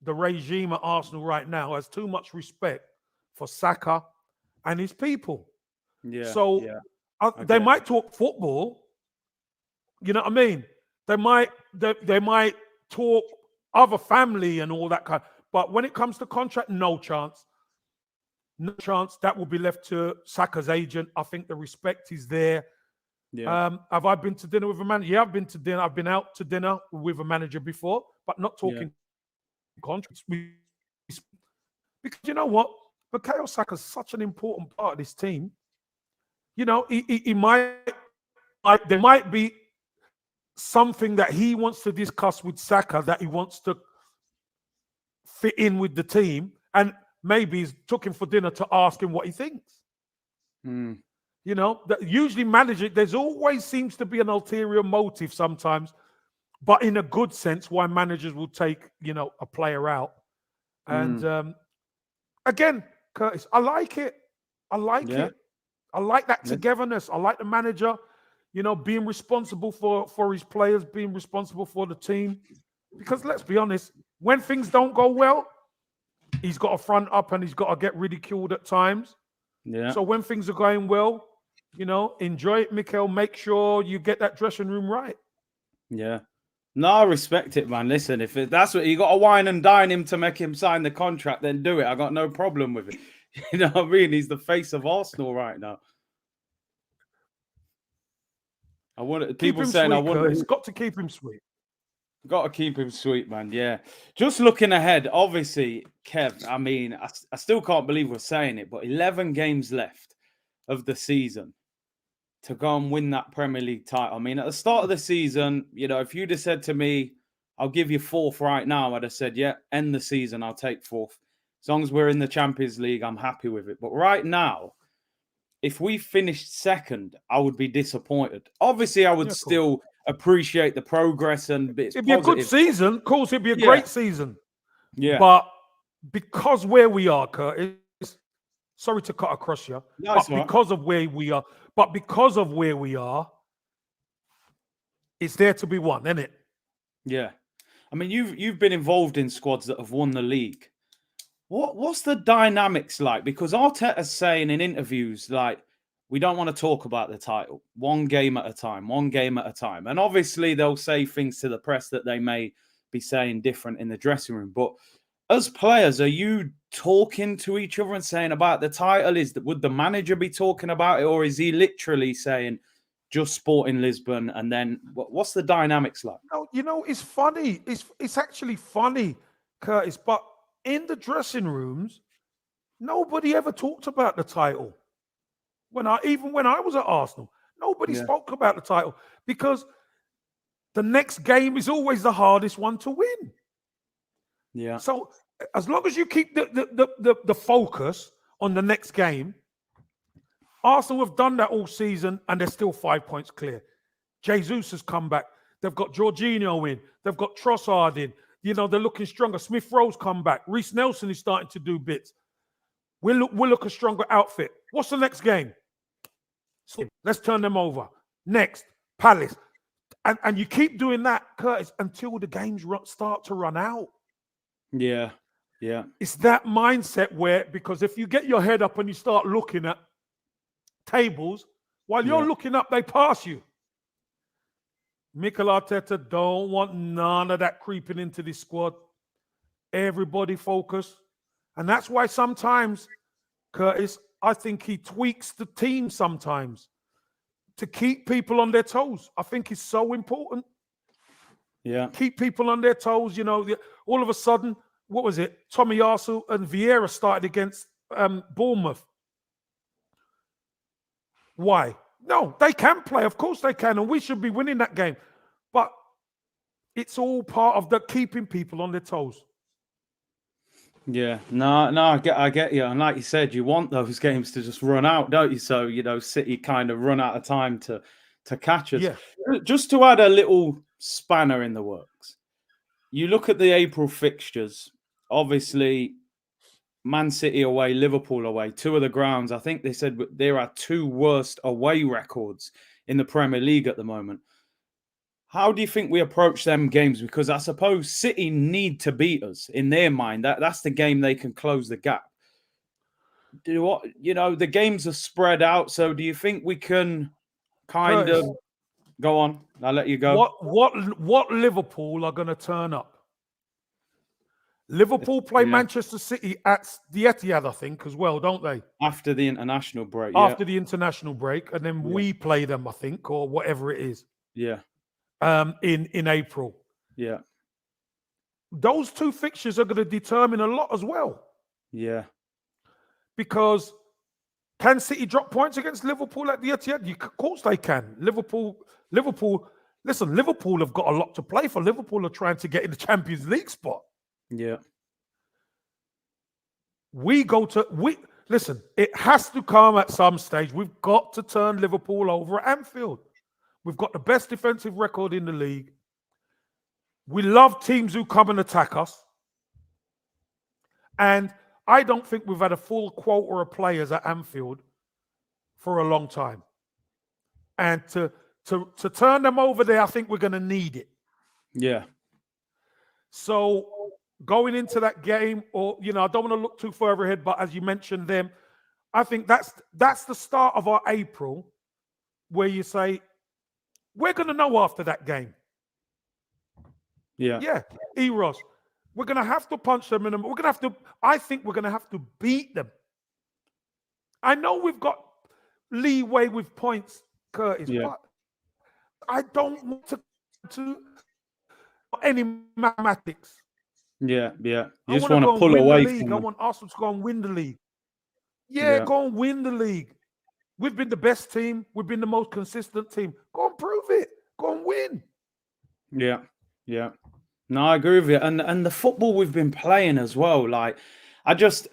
the regime at Arsenal right now has too much respect for Saka and his people. Yeah. So they might talk football. You know what I mean? They might talk other family and all that kind. But when it comes to contract, no chance. No chance. That will be left to Saka's agent. I think the respect is there. Yeah. Have I been to dinner with a manager? Yeah, I've been to dinner. I've been out to dinner with a manager before, but not talking contracts. Because you know what? Bukayo Saka is such an important part of this team. He might, there might be something that he wants to discuss with Saka that he wants to fit in with the team, and maybe he's took him for dinner to ask him what he thinks. Usually managers, there's always seems to be an ulterior motive sometimes, but in a good sense, why managers will take, a player out. And again, Curtis, I like it. I like it. I like that togetherness. I like the manager, being responsible for his players, being responsible for the team. Because let's be honest, when things don't go well, he's got to front up and he's got to get ridiculed at times. Yeah. So when things are going well, enjoy it, Mikel. Make sure you get that dressing room right. Yeah. No, I respect it, man. Listen, if that's what you got to wine and dine him to make him sign the contract, then do it. I got no problem with it. You know what I mean? He's the face of Arsenal right now. People saying sweet, I want. He's got to keep him sweet. Got to keep him sweet, man. Yeah. Just looking ahead, obviously, Kev, I mean, I still can't believe we're saying it, but 11 games left of the season to go and win that Premier League title. I mean, at the start of the season, if you'd have said to me, I'll give you fourth right now, I'd have said, yeah, end the season, I'll take fourth. As long as we're in the Champions League, I'm happy with it. But right now, if we finished second, I would be disappointed. Obviously, I would still appreciate the progress and bits. It'd be a good season. Of course, it'd be a great season. Yeah. But because where we are, Curtis, sorry to cut across you, but because of where we are, it's there to be won, isn't it? Yeah. I mean, you've been involved in squads that have won the league. What's the dynamics like? Because Arteta's saying in interviews, like, we don't want to talk about the title. One game at a time. And obviously they'll say things to the press that they may be saying different in the dressing room. But as players, are you talking to each other and saying about the title? Would the manager be talking about it? Or is he literally saying just Sporting Lisbon? And then what's the dynamics like? No, it's funny. It's actually funny, Curtis. But in the dressing rooms, nobody ever talked about the title. Even when I was at Arsenal, nobody spoke about the title because the next game is always the hardest one to win. Yeah. So as long as you keep the focus on the next game, Arsenal have done that all season and they're still 5 points clear. Jesus has come back. They've got Jorginho in. They've got Trossard in. They're looking stronger. Smith Rowe's come back. Reece Nelson is starting to do bits. We'll look a stronger outfit. What's the next game? Let's turn them over. Next, Palace. And you keep doing that, Curtis, until the games start to run out. Yeah. Yeah. It's that mindset because if you get your head up and you start looking at tables, while you're looking up, they pass you. Mikel Arteta don't want none of that creeping into this squad. Everybody focus. And that's why sometimes, Curtis, I think he tweaks the team sometimes to keep people on their toes. I think it's so important. Yeah. Keep people on their toes. All of a sudden, what was it? Tomiyasu and Vieira started against Bournemouth. Why? No, they can play. Of course they can. And we should be winning that game. But it's all part of the keeping people on their toes. Yeah, no, I get you. And like you said, you want those games to just run out, don't you? So, City kind of run out of time to catch us. Yeah. Just to add a little spanner in the works, you look at the April fixtures, obviously, Man City away, Liverpool away, two of the grounds. I think they said there are two worst away records in the Premier League at the moment. How do you think we approach them games? Because I suppose City need to beat us in their mind. That's the game they can close the gap. The games are spread out. So do you think we can kind of go on? I'll let you go. What Liverpool are going to turn up? Liverpool play Manchester City at the Etihad, I think, as well, don't they? After the international break. After the international break, and then we play them, I think, or whatever it is. Yeah. In April. Yeah. Those two fixtures are going to determine a lot as well. Yeah. Because can City drop points against Liverpool at the Etihad? Of course they can. Liverpool, listen, Liverpool have got a lot to play for. Liverpool are trying to get in the Champions League spot. Yeah. Listen, it has to come at some stage. We've got to turn Liverpool over at Anfield. We've got the best defensive record in the league. We love teams who come and attack us. And I don't think we've had a full quota of players at Anfield for a long time. And to turn them over there, I think we're going to need it. Yeah. So going into that game, or I don't want to look too further ahead, but as you mentioned them, I think that's the start of our April, where you say we're going to know after that game. Yeah, Eros, we're going to have to punch them in them. We're going to have to. I think we're going to have to beat them. I know we've got leeway with points, Curtis, but I don't want to any mathematics. Yeah. You I just want to go pull and win away the league. from I them. want Arsenal to go and win the league. Yeah, go and win the league. We've been the best team. We've been the most consistent team. Go and prove it. Go and win. Yeah. No, I agree with you. And the football we've been playing as well. Like, I just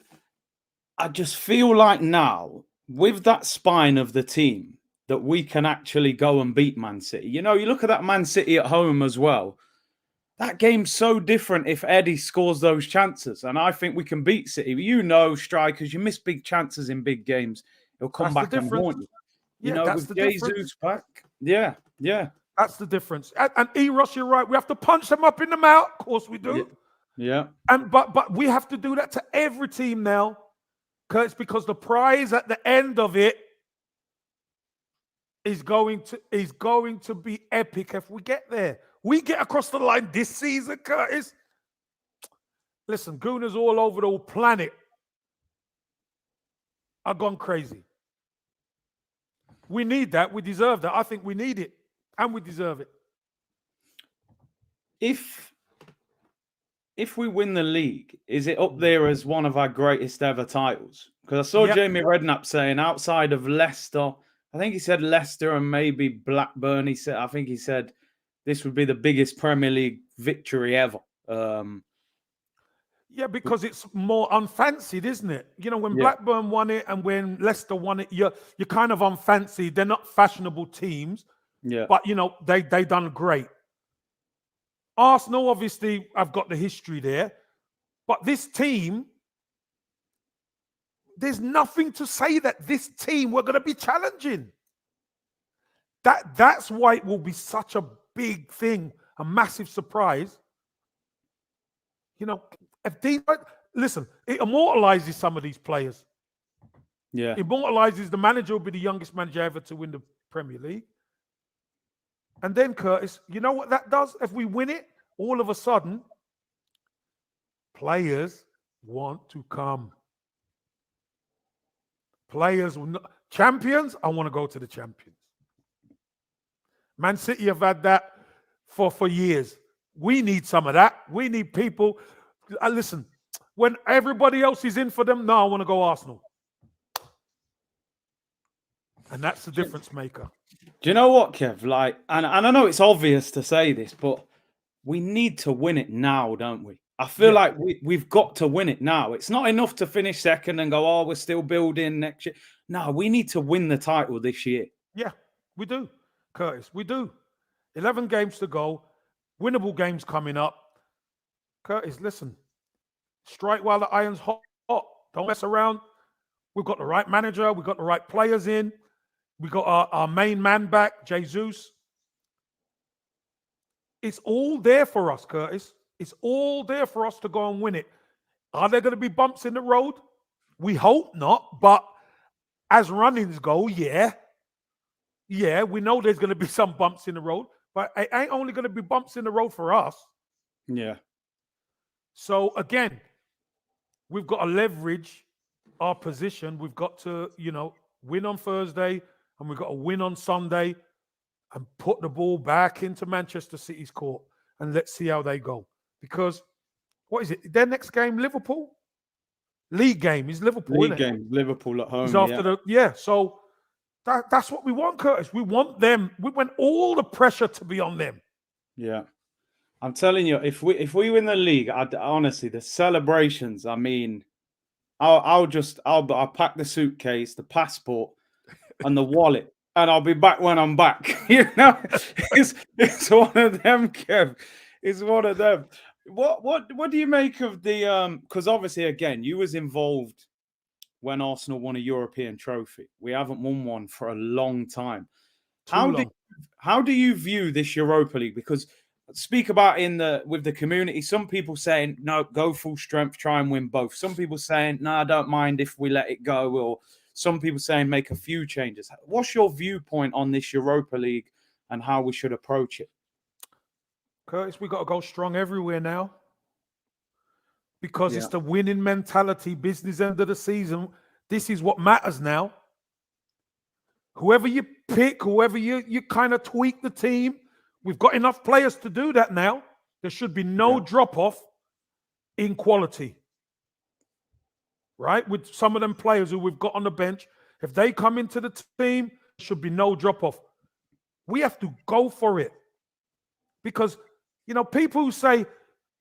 feel like now, with that spine of the team, that we can actually go and beat Man City. You look at that Man City at home as well. That game's so different if Eddie scores those chances. And I think we can beat City. Strikers, you miss big chances in big games. He'll come back and haunt you. That's with the Jesus difference. back. Yeah. That's the difference. And Eros, you're right. We have to punch them up in the mouth. Of course we do. Yeah. And but we have to do that to every team now, because the prize at the end of it is going to be epic if we get there. We get across the line this season, Curtis. Listen, Gooners all over the planet are gone crazy. We need that. We deserve that. I think we need it, and we deserve it. If we win the league, is it up there as one of our greatest ever titles? Because I saw Jamie Redknapp saying outside of Leicester, I think he said Leicester and maybe Blackburn. He said this would be the biggest Premier League victory ever. Yeah, because it's more unfancied, isn't it? When Blackburn won it and when Leicester won it, you're kind of unfancied. They're not fashionable teams. Yeah. But they done great. Arsenal, obviously, I've got the history there. But this team, there's nothing to say that this team we're going to be challenging. That's why it will be such a big thing, a massive surprise. If these, listen, it immortalizes some of these players. Yeah. Immortalizes the manager will be the youngest manager ever to win the Premier League. And then, Curtis, you know what that does? If we win it, all of a sudden, players want to come. Players will not. Champions, I want to go to the champions. Man City have had that for years. We need some of that. We need people. Listen, when everybody else is in for them, no, I want to go Arsenal. And that's the difference maker. Do you know what, Kev? And I know it's obvious to say this, but we need to win it now, don't we? I feel like we've got to win it now. It's not enough to finish second and go, we're still building next year. No, we need to win the title this year. Yeah, we do, Curtis. We do. 11 games to go. Winnable games coming up. Curtis, listen. Strike while the iron's hot. Don't mess around. We've got the right manager. We've got the right players in. We got our main man back, Jesus. It's all there for us, Curtis. It's all there for us to go and win it. Are there going to be bumps in the road? We hope not, but as runnings go, yeah, we know there's going to be some bumps in the road, but it ain't only going to be bumps in the road for us. Yeah. So again, we've got to leverage our position. We've got to, win on Thursday, and we've got to win on Sunday and put the ball back into Manchester City's court, and let's see how they go. Because, what is it? Their next game, Liverpool? League game is Liverpool, League isn't it? game, Liverpool at home. It's after so that's what we want, Curtis. We want them. We want all the pressure to be on them. Yeah. I'm telling you, if we win the league, honestly, the celebrations, I mean, I'll pack the suitcase, the passport, and the wallet, and I'll be back when I'm back. It's one of them, Kev. It's one of them. What do you make of the because obviously again you was involved when Arsenal won a European trophy. We haven't won one for a long time. How do you view this Europa League? Because speak about with the community. Some people saying no, go full strength, try and win both. Some people saying no, I don't mind if we let it go, or some people saying make a few changes. What's your viewpoint on this Europa League and how we should approach it? Curtis, we got to go strong everywhere now because it's the winning mentality, business end of the season. This is what matters now. Whoever you pick, whoever you kind of tweak the team, we've got enough players to do that now. There should be no drop-off in quality. Right? With some of them players who we've got on the bench, if they come into the team, there should be no drop-off. We have to go for it. Because, people who say,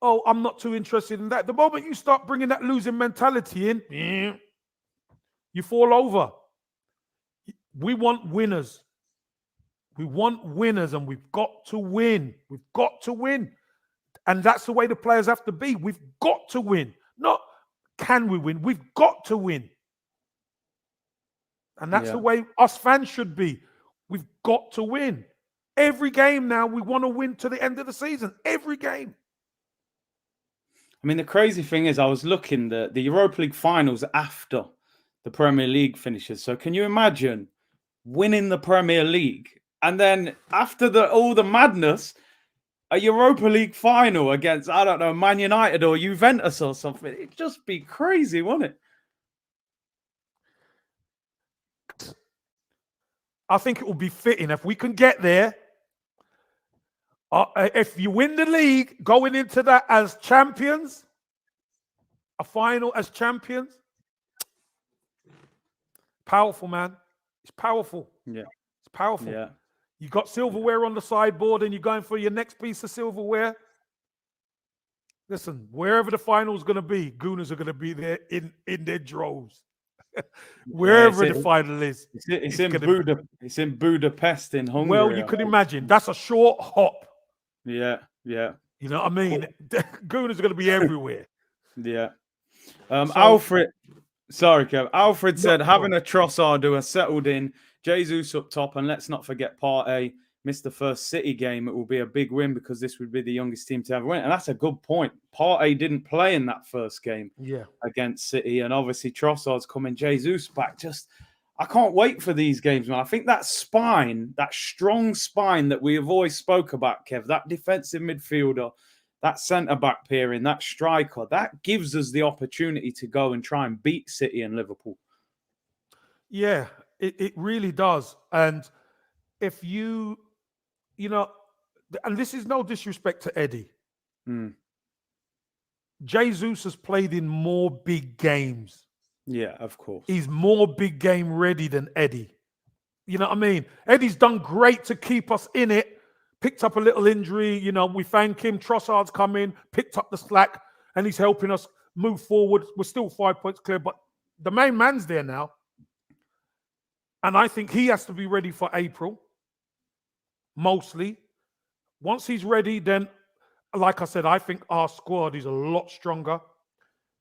oh, I'm not too interested in that. The moment you start bringing that losing mentality in, you fall over. We want winners. We want winners, and we've got to win. We've got to win. And that's the way the players have to be. We've got to win. Not can we win? We've got to win. And that's the way us fans should be. We've got to win. Every game now, we want to win to the end of the season. Every game. I mean, the crazy thing is, I was looking the Europa League finals after the Premier League finishes. So can you imagine winning the Premier League and then after all the madness, a Europa League final against, I don't know, Man United or Juventus or something? It'd just be crazy, wouldn't it? I think it will be fitting if we can get there. If you win the league, going into that as champions, a final as champions, powerful, man. It's powerful. Yeah. It's powerful. Yeah. You got silverware on the sideboard and you're going for your next piece of silverware. Listen, wherever the final is going to be, Gooners are going to be there in their droves. Wherever the final is. It's in Budapest in Hungary. Well, you could imagine. That's a short hop. Yeah, yeah. You know what I mean? Gooners are going to be everywhere. Yeah. Alfred, sorry, Kev. Alfred said, having a Trossard who has settled in, Jesus up top, and let's not forget Partey missed the first City game. It will be a big win because this would be the youngest team to ever win. And that's a good point. Partey didn't play in that first game against City. And obviously Trossard's coming, Jesus back. I can't wait for these games, man. I think that spine, that strong spine that we have always spoke about, Kev, that defensive midfielder, that centre-back pairing, that striker, that gives us the opportunity to go and try and beat City and Liverpool. Yeah, it really does. And if you know, and this is no disrespect to Eddie. Jesus has played in more big games. Yeah, of course. He's more big game ready than Eddie. You know what I mean? Eddie's done great to keep us in it. Picked up a little injury. We thank him. Trossard's come in, picked up the slack, and he's helping us move forward. We're still 5 points clear, but the main man's there now. And I think he has to be ready for April, mostly. Once he's ready, then, like I said, I think our squad is a lot stronger.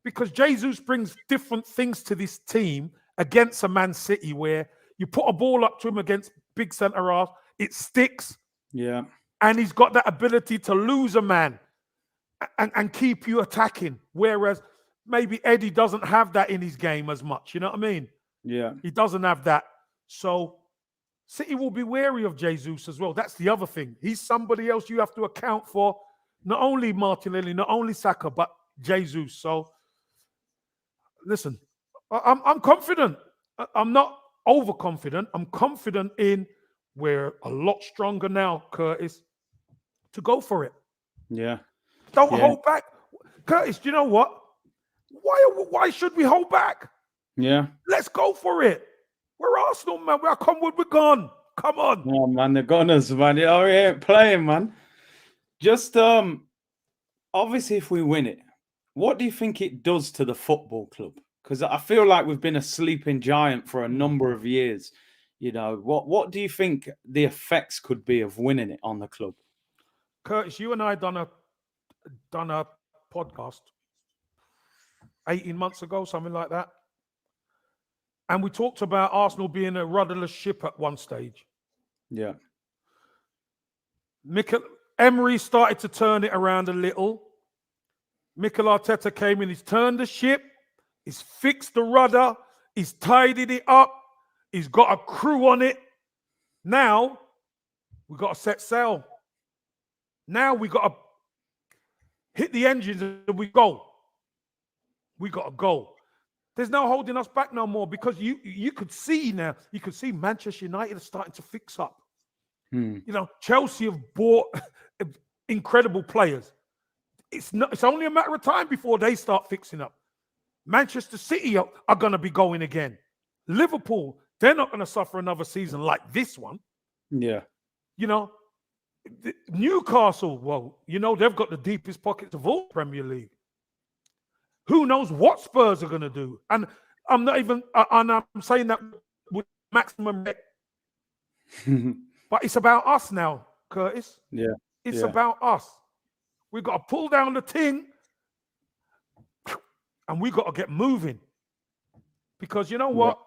Because Jesus brings different things to this team against a Man City where you put a ball up to him against big centre-half, it sticks. Yeah. And he's got that ability to lose a man and keep you attacking. Whereas maybe Eddie doesn't have that in his game as much. You know what I mean? Yeah. He doesn't have that. So City will be wary of Jesus as well. That's the other thing. He's somebody else you have to account for. Not only Martinelli, not only Saka, but Jesus. So listen, I'm confident. I'm not overconfident. I'm confident in we're a lot stronger now, Curtis, to go for it. Yeah. Don't hold back. Curtis, do you know what? Why should we hold back? Yeah. Let's go for it. We're Arsenal, man. We're we're gone. Come on. Oh, man, the Gunners, man. We ain't playing, man. Just, obviously, if we win it, what do you think it does to the football club? Because I feel like we've been a sleeping giant for a number of years. What do you think the effects could be of winning it on the club? Curtis, you and I done a podcast 18 months ago, something like that. And we talked about Arsenal being a rudderless ship at one stage. Yeah. Emery started to turn it around a little. Mikel Arteta came in, he's turned the ship, he's fixed the rudder, he's tidied it up, he's got a crew on it. Now, we've got to set sail. Now we got to hit the engines and we go. We got to go. There's no holding us back no more because you could see now, you could see Manchester United are starting to fix up. You know, Chelsea have bought incredible players. It's only a matter of time before they start fixing up. Manchester City are going to be going again. Liverpool, they're not going to suffer another season like this one. Yeah. You know, Newcastle, well, you know, they've got the deepest pockets of all Premier League. Who knows what Spurs are going to do? And I'm not even, and I'm saying that with maximum respect. But it's about us now, Curtis. Yeah. It's about us. We've got to pull down the thing and we got to get moving. Because you know what?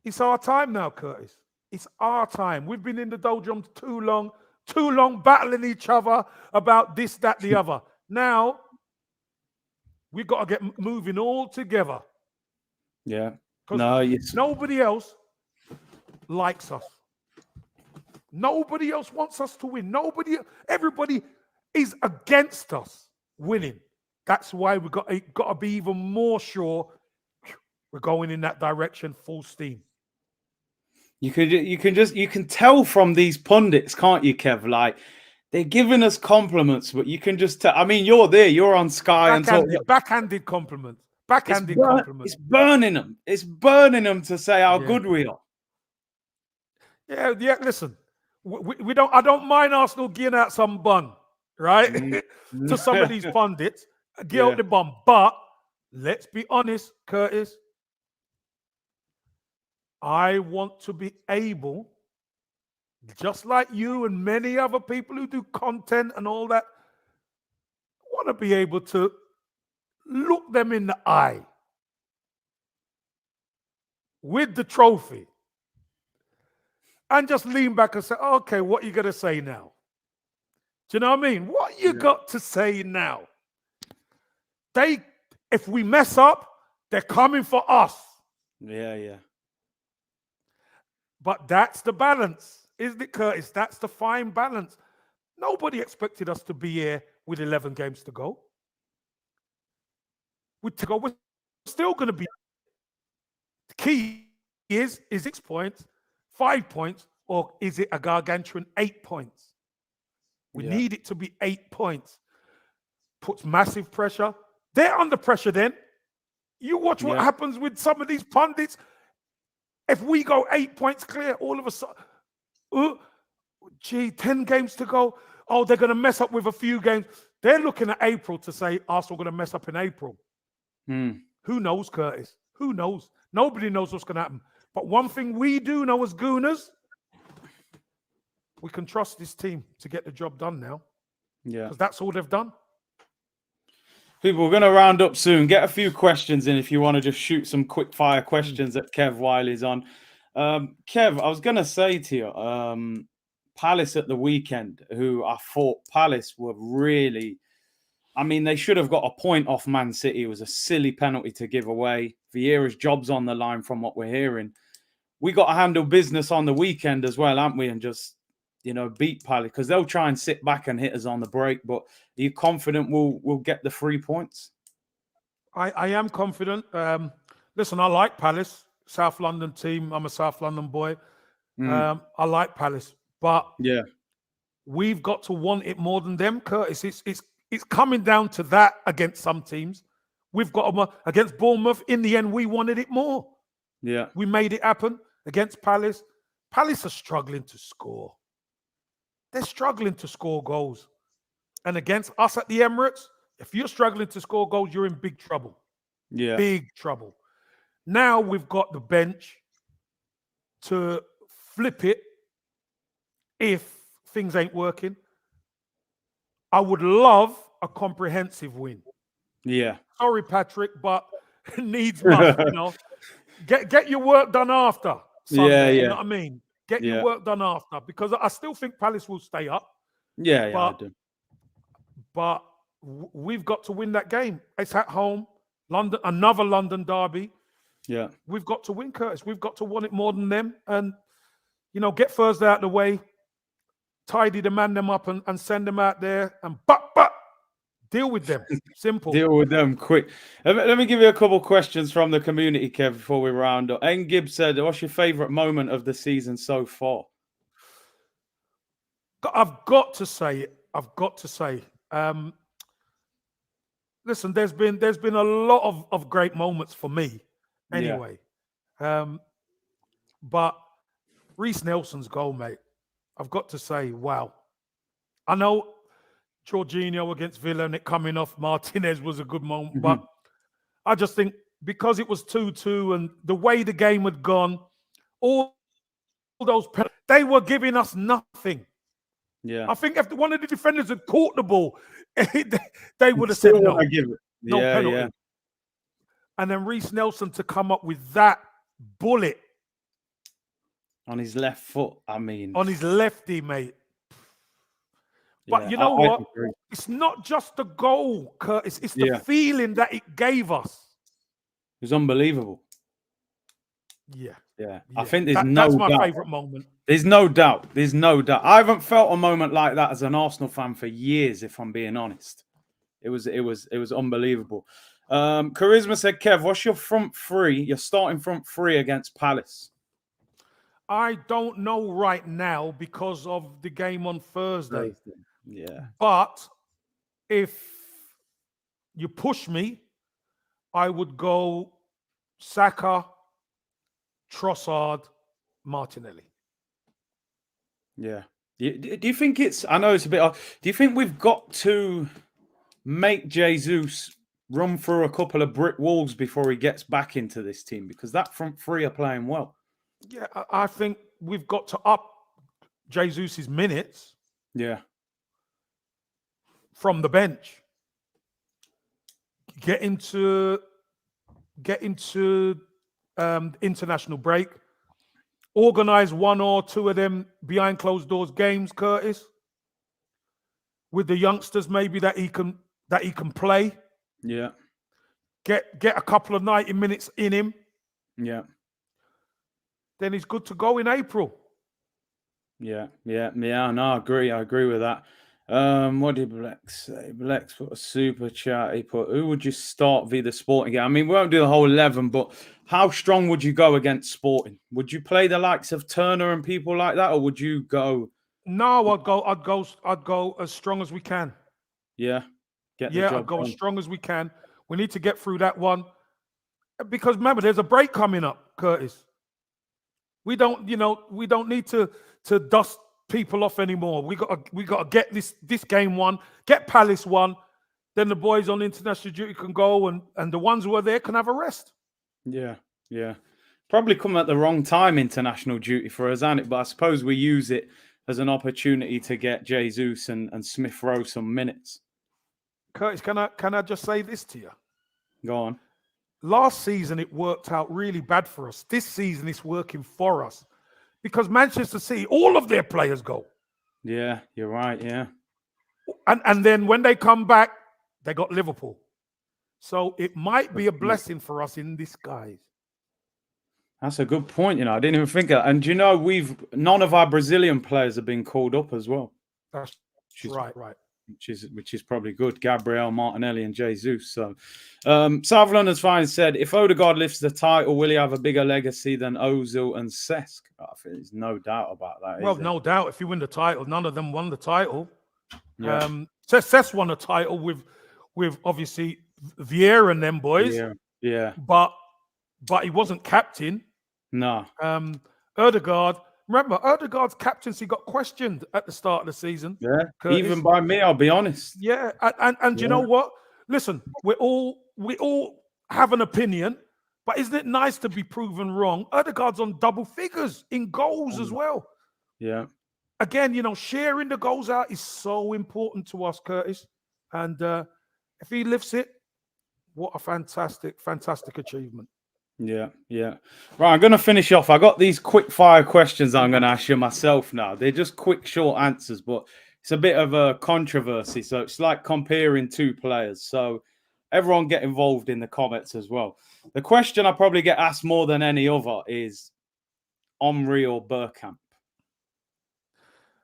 It's our time now, Curtis. It's our time. We've been in the doldrums too long battling each other about this, that, the other. Now, we've got to get moving all together. Yeah. Because nobody else likes us. Nobody else wants us to win. Everybody is against us winning. That's why we've got to be even more sure we're going in that direction full steam. You can tell from these pundits, can't you, Kev? Like, they're giving us compliments, but you can just tell. I mean, you're there, you're on Sky. Backhanded compliments. Compliments. It's burning them. It's burning them to say how good we are. Yeah, listen. We don't. I don't mind Arsenal getting out some bun, right? To some of these pundits, get out the bun. But let's be honest, Curtis. I want to be able, just like you and many other people who do content and all that, want to be able to look them in the eye with the trophy and just lean back and say, okay, what are you going to say now? Do you know what I mean? What you got to say now? If we mess up, they're coming for us. Yeah. But that's the balance, isn't it, Curtis? That's the fine balance. Nobody expected us to be here with 11 games to go. We're still going to be. The key is 6 points, 5 points, or is it a gargantuan 8 points? We need it to be 8 points. Puts massive pressure. They're under pressure then. You watch what happens with some of these pundits. If we go 8 points clear, all of a sudden, 10 games to go. Oh, they're going to mess up with a few games. They're looking at April to say Arsenal are going to mess up in April. Who knows, Curtis? Who knows? Nobody knows what's going to happen. But one thing we do know as Gooners, we can trust this team to get the job done now. Yeah. Because that's all they've done. People, we're going to round up soon. Get a few questions in if you want to just shoot some quick fire questions at Kev while he's on. Kev, I was going to say to you, Palace at the weekend, who I thought Palace were really... I mean, they should have got a point off Man City. It was a silly penalty to give away. Vieira's job's on the line from what we're hearing. We got to handle business on the weekend as well, haven't we? And just, beat Palace, because they'll try and sit back and hit us on the break. But are you confident we'll get the 3 points? I am confident. Listen, I like Palace, South London team. I'm a South London boy. I like Palace, but we've got to want it more than them, Curtis. It's coming down to that against some teams. We've got against Bournemouth. In the end, we wanted it more. Yeah, we made it happen against Palace. Palace are struggling to score. They're struggling to score goals. And against us at the Emirates, if you're struggling to score goals, you're in big trouble. Yeah. Big trouble. Now we've got the bench to flip it if things ain't working. I would love a comprehensive win. Yeah. Sorry, Patrick, but needs must, Get your work done after Sunday, you know what I mean? Get your work done after, because I still think Palace will stay up. Yeah, I But do. but we've got to win that game. It's at home, London, another London derby. Yeah. We've got to win, Curtis. We've got to want it more than them, and get Thursday out the way, tidy the man them up, and send them out there, and but deal with them. Simple. Deal with them quick. Let me give you a couple questions from the community, Kev, before we round up. N. Gibbs said, "What's your favourite moment of the season so far?" I've got to say it. Listen, there's been a lot of great moments for me, anyway. But Reece Nelson's goal, mate, I've got to say, wow. I know Jorginho against Villa and it coming off Martinez was a good moment, but I just think because it was 2-2 and the way the game had gone, all those they were giving us nothing. Yeah. I think if one of the defenders had caught the ball, they would have said no. No penalty. Yeah. And then Reece Nelson to come up with that bullet on his left foot. On his lefty, mate. But yeah, you know what? It's not just the goal, Curtis. It's the feeling that it gave us. It was unbelievable. Yeah. I think that's my favourite moment. There's no doubt. I haven't felt a moment like that as an Arsenal fan for years, if I'm being honest. It was unbelievable. Charisma said, Kev, what's your front three? Your starting front three against Palace? I don't know right now because of the game on Thursday. Yeah. But if you push me, I would go Saka, Trossard, Martinelli. Yeah. Do you think it's... I know it's a bit... Do you think we've got to make Jesus run through a couple of brick walls before he gets back into this team? Because that front three are playing well. Yeah, I think we've got to up Jesus' minutes. Yeah. From the bench. Get into international break. Organize one or two of them behind closed doors games, Curtis. With the youngsters, maybe that he can play. Yeah. Get a couple of 90 minutes in him. Yeah. Then he's good to go in April. Yeah. No, I agree with that. What did Blex say? Blex put a super chat. He put, who would you start via the Sporting game? I mean, we won't do the whole 11, but how strong would you go against Sporting? Would you play the likes of Turner and people like that, or would you go? No, I'd go as strong as we can. Yeah. I'd go as strong as we can. We need to get through that one. Because remember, there's a break coming up, Curtis. We don't need to dust people off anymore. We got to get this game won, get Palace won. Then the boys on international duty can go, and the ones who are there can have a rest. Yeah. Probably come at the wrong time, international duty for us, hasn't it? But I suppose we use it as an opportunity to get Jesus and Smith Rowe some minutes. Curtis, can I just say this to you? Go on. Last season, it worked out really bad for us. This season, it's working for us. Because Manchester City, all of their players go. Yeah, you're right, yeah. And then when they come back, they got Liverpool. So it might be a blessing for us in disguise. That's a good point, I didn't even think of that. And none of our Brazilian players have been called up as well. That's right. Which is probably good. Gabriel, Martinelli, and Jesus. So, South London's fine said, if Odegaard lifts the title, will he have a bigger legacy than Ozil and Cesc? I think there's no doubt about that. Well, no doubt. If you win the title, none of them won the title. Yeah. Cesc won a title with obviously Vieira and them boys. Yeah. But he wasn't captain. No. Odegaard. Remember, Odegaard's captaincy got questioned at the start of the season. Yeah, Curtis. Even by me, I'll be honest. Yeah, and you know what? Listen, we all have an opinion, but isn't it nice to be proven wrong? Odegaard's on double figures in goals as well. Yeah. Again, sharing the goals out is so important to us, Curtis. And if he lifts it, what a fantastic achievement. Yeah. Right, I'm going to finish off. I got these quick fire questions I'm going to ask you myself now. They're just quick, short answers, but it's a bit of a controversy. So it's like comparing two players. So everyone get involved in the comments as well. The question I probably get asked more than any other is Henry or Bergkamp.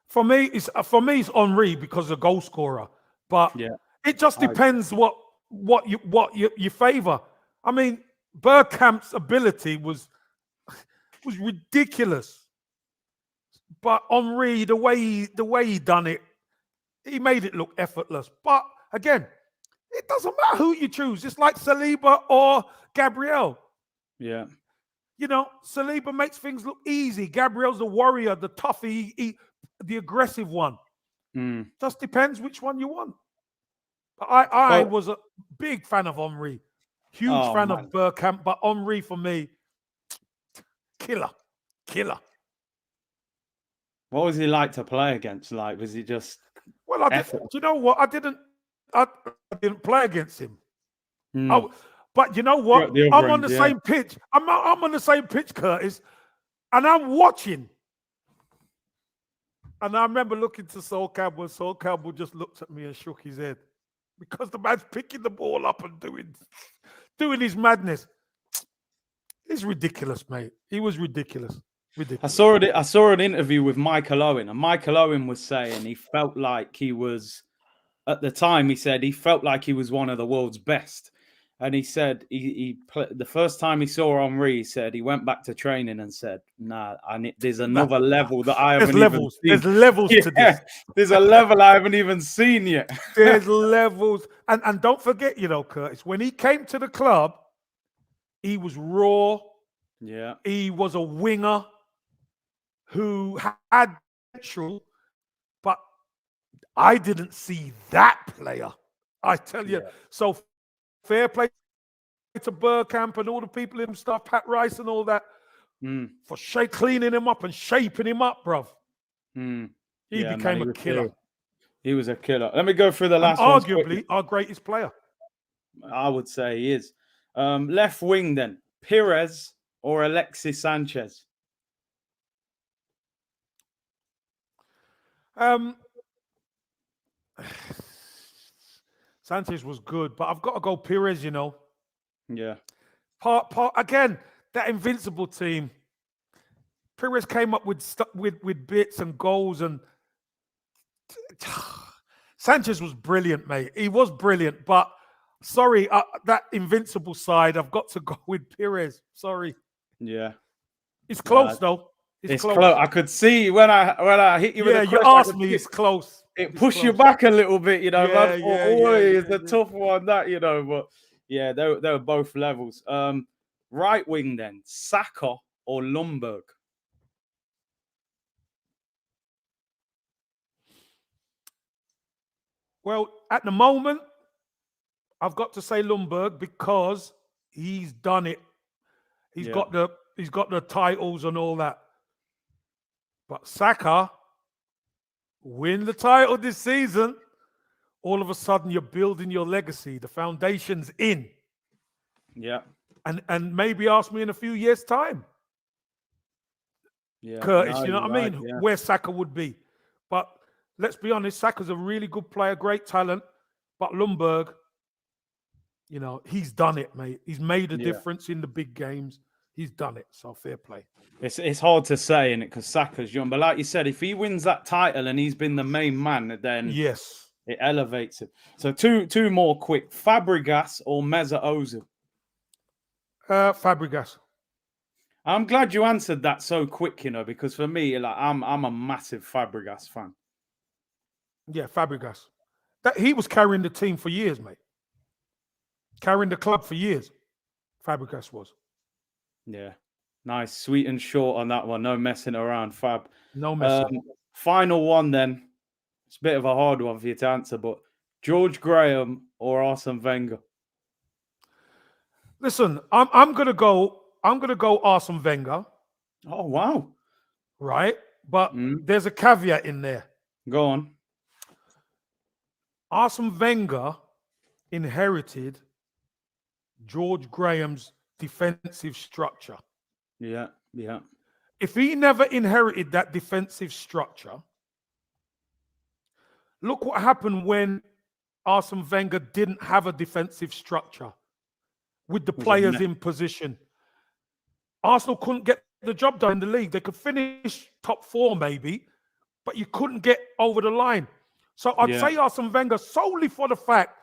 For me, it's Henry because of goal scorer. But it just depends what you favour. I mean, Bergkamp's ability was ridiculous. But Henry, the way he done it, he made it look effortless. But again, it doesn't matter who you choose. It's like Saliba or Gabriel. Yeah. You know, Saliba makes things look easy. Gabriel's the warrior, the toughie, the aggressive one. Just depends which one you want. But I was a big fan of Henry. Huge fan of Bergkamp. But Henry, for me, killer. What was he like to play against? Like, was he just... Well, you know what? I didn't play against him. But you know what? I'm on the same pitch. I'm on the same pitch, Curtis, and I'm watching. And I remember looking to Sol Campbell. Sol Campbell just looked at me and shook his head because the man's picking the ball up and doing his madness. He's ridiculous, mate. He was ridiculous. I saw an interview with Michael Owen, and Michael Owen was saying he felt like he was, at the time, he said he felt like he was one of the world's best. And he said the first time he saw Henry, he said he went back to training and said, "Nah, there's another level that I haven't even seen. There's levels to this. There's a level I haven't even seen yet." There's levels, and don't forget, you know, Curtis, when he came to the club, he was raw. Yeah, he was a winger who had potential, but I didn't see that player. I tell you, so. Fair play to Bergkamp and all the people in stuff, Pat Rice and all that, for cleaning him up and shaping him up, bruv. He became a killer. He was a killer. Let me go through the last one. Arguably our greatest player. I would say he is. Left wing then, Pires or Alexis Sanchez? Sanchez was good, but I've got to go Pires, you know. Yeah. Again, that invincible team. Pires came up with bits and goals, and Sanchez was brilliant, mate. He was brilliant, but sorry, that invincible side, I've got to go with Pires. Sorry. Yeah. It's close though. It's close. I could see when I hit you with a question. You asked me, it's close. It pushed you back a little bit, you know. It's a tough one, that, you know. But yeah, they were both levels. Right wing then, Saka or Ljungberg? Well, at the moment, I've got to say Ljungberg because he's done it. He's got the titles and all that. But Saka, win the title this season, all of a sudden you're building your legacy. The foundation's in. Yeah. And maybe ask me in a few years' time. Yeah. Curtis, you know what I mean? Yeah. Where Saka would be. But let's be honest, Saka's a really good player, great talent. But Ljungberg, you know, he's done it, mate. He's made a difference in the big games. He's done it. So fair play. It's hard to say, innit, because Saka's young. But like you said, if he wins that title and he's been the main man, then yes, it elevates him. So two more quick. Fabregas or Mesut Ozil? Fabregas. I'm glad you answered that so quick, you know, because for me, like I'm a massive Fabregas fan. Yeah, Fabregas. He was carrying the team for years, mate. Carrying the club for years. Fabregas was. Yeah. Nice, sweet and short on that one. No messing around, Fab. No messing. Final one then. It's a bit of a hard one for you to answer, but George Graham or Arsene Wenger? Listen, I'm gonna go Arsene Wenger. Oh wow. Right? But there's a caveat in there. Go on. Arsene Wenger inherited George Graham's defensive structure. Yeah. If he never inherited that defensive structure, Look what happened when Arsene Wenger didn't have a defensive structure with the Was a players mess. in position. Arsenal couldn't get the job done in the league. They could finish top 4 maybe, but you couldn't get over the line. So I'd Yeah. say Arsene Wenger solely for the fact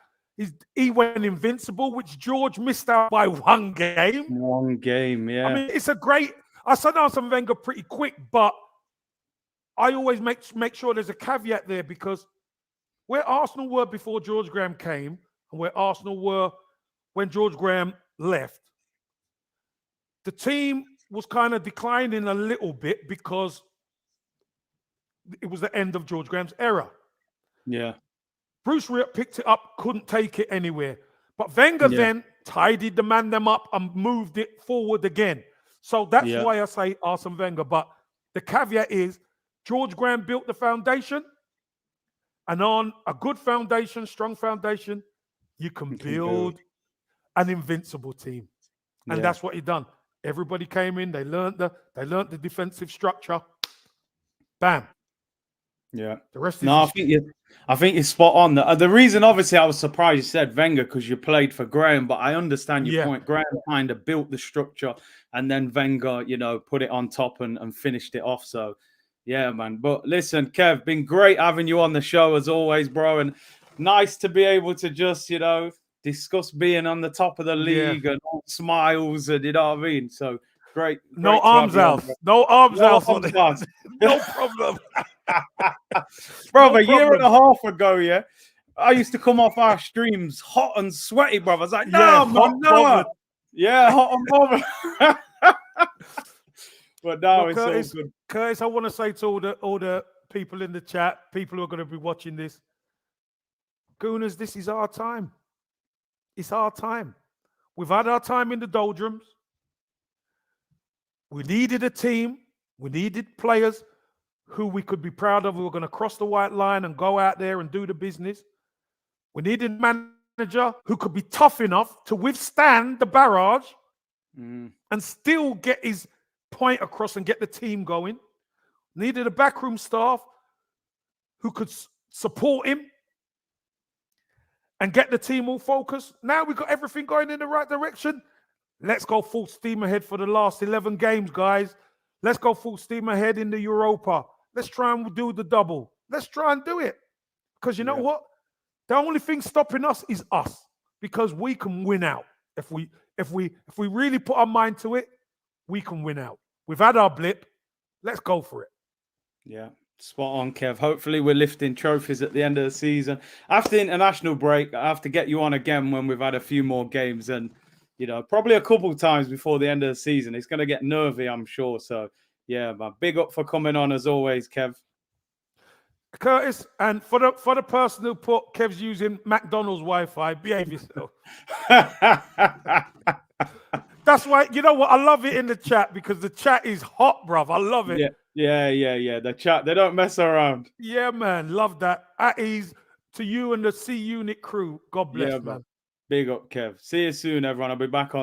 he went invincible, which George missed out by 1 game. One game, yeah. I mean, it's a great. I said Arsene Wenger pretty quick, but I always make sure there's a caveat there, because where Arsenal were before George Graham came and where Arsenal were when George Graham left, the team was kind of declining a little bit because it was the end of George Graham's era. Yeah. Bruce Rioch picked it up, couldn't take it anywhere. But Wenger then tidied the man them up and moved it forward again. So that's why I say Arsene Wenger. But the caveat is George Graham built the foundation, and on a good foundation, strong foundation, you can build an invincible team. And that's what he done. Everybody came in, they learned the defensive structure. Bam. Yeah. The rest is I think you're spot on. The reason, obviously, I was surprised you said Wenger, because you played for Graham, but I understand your point. Graham kind of built the structure, and then Wenger, put it on top and finished it off. So, yeah, man. But listen, Kev, been great having you on the show as always, bro, and nice to be able to just, discuss being on the top of the league and all smiles, and you know what I mean. So great. No arms out. No arms out. No problem. Bro, a year and a half ago, I used to come off our streams hot and sweaty, bro. I was like, no, man, no. Yeah, hot and bothered. But now it's Curtis, all good. Curtis, I want to say to all the people in the chat, people who are going to be watching this, Gooners, this is our time. It's our time. We've had our time in the doldrums. We needed a team. We needed players who we could be proud of, who were going to cross the white line and go out there and do the business. We needed a manager who could be tough enough to withstand the barrage and still get his point across and get the team going. Needed a backroom staff who could support him and get the team all focused. Now we've got everything going in the right direction. Let's go full steam ahead for the last 11 games, guys. Let's go full steam ahead in the Europa. Let's try and do the double. Let's try and do it. Because you know what? The only thing stopping us is us. Because we can win out. If we really put our mind to it, we can win out. We've had our blip. Let's go for it. Yeah. Spot on, Kev. Hopefully we're lifting trophies at the end of the season. After the international break, I have to get you on again when we've had a few more games and, probably a couple of times before the end of the season. It's going to get nervy, I'm sure. So, yeah, man, big up for coming on as always, Kev. Curtis, and for the person who put Kev's using McDonald's Wi-Fi, behave yourself. That's why, you know what? I love it in the chat because the chat is hot, bruv. I love it. Yeah. The chat, they don't mess around. Yeah, man. Love that. At ease to you and the C Unit crew. God bless, man. Big up, Kev. See you soon, everyone. I'll be back on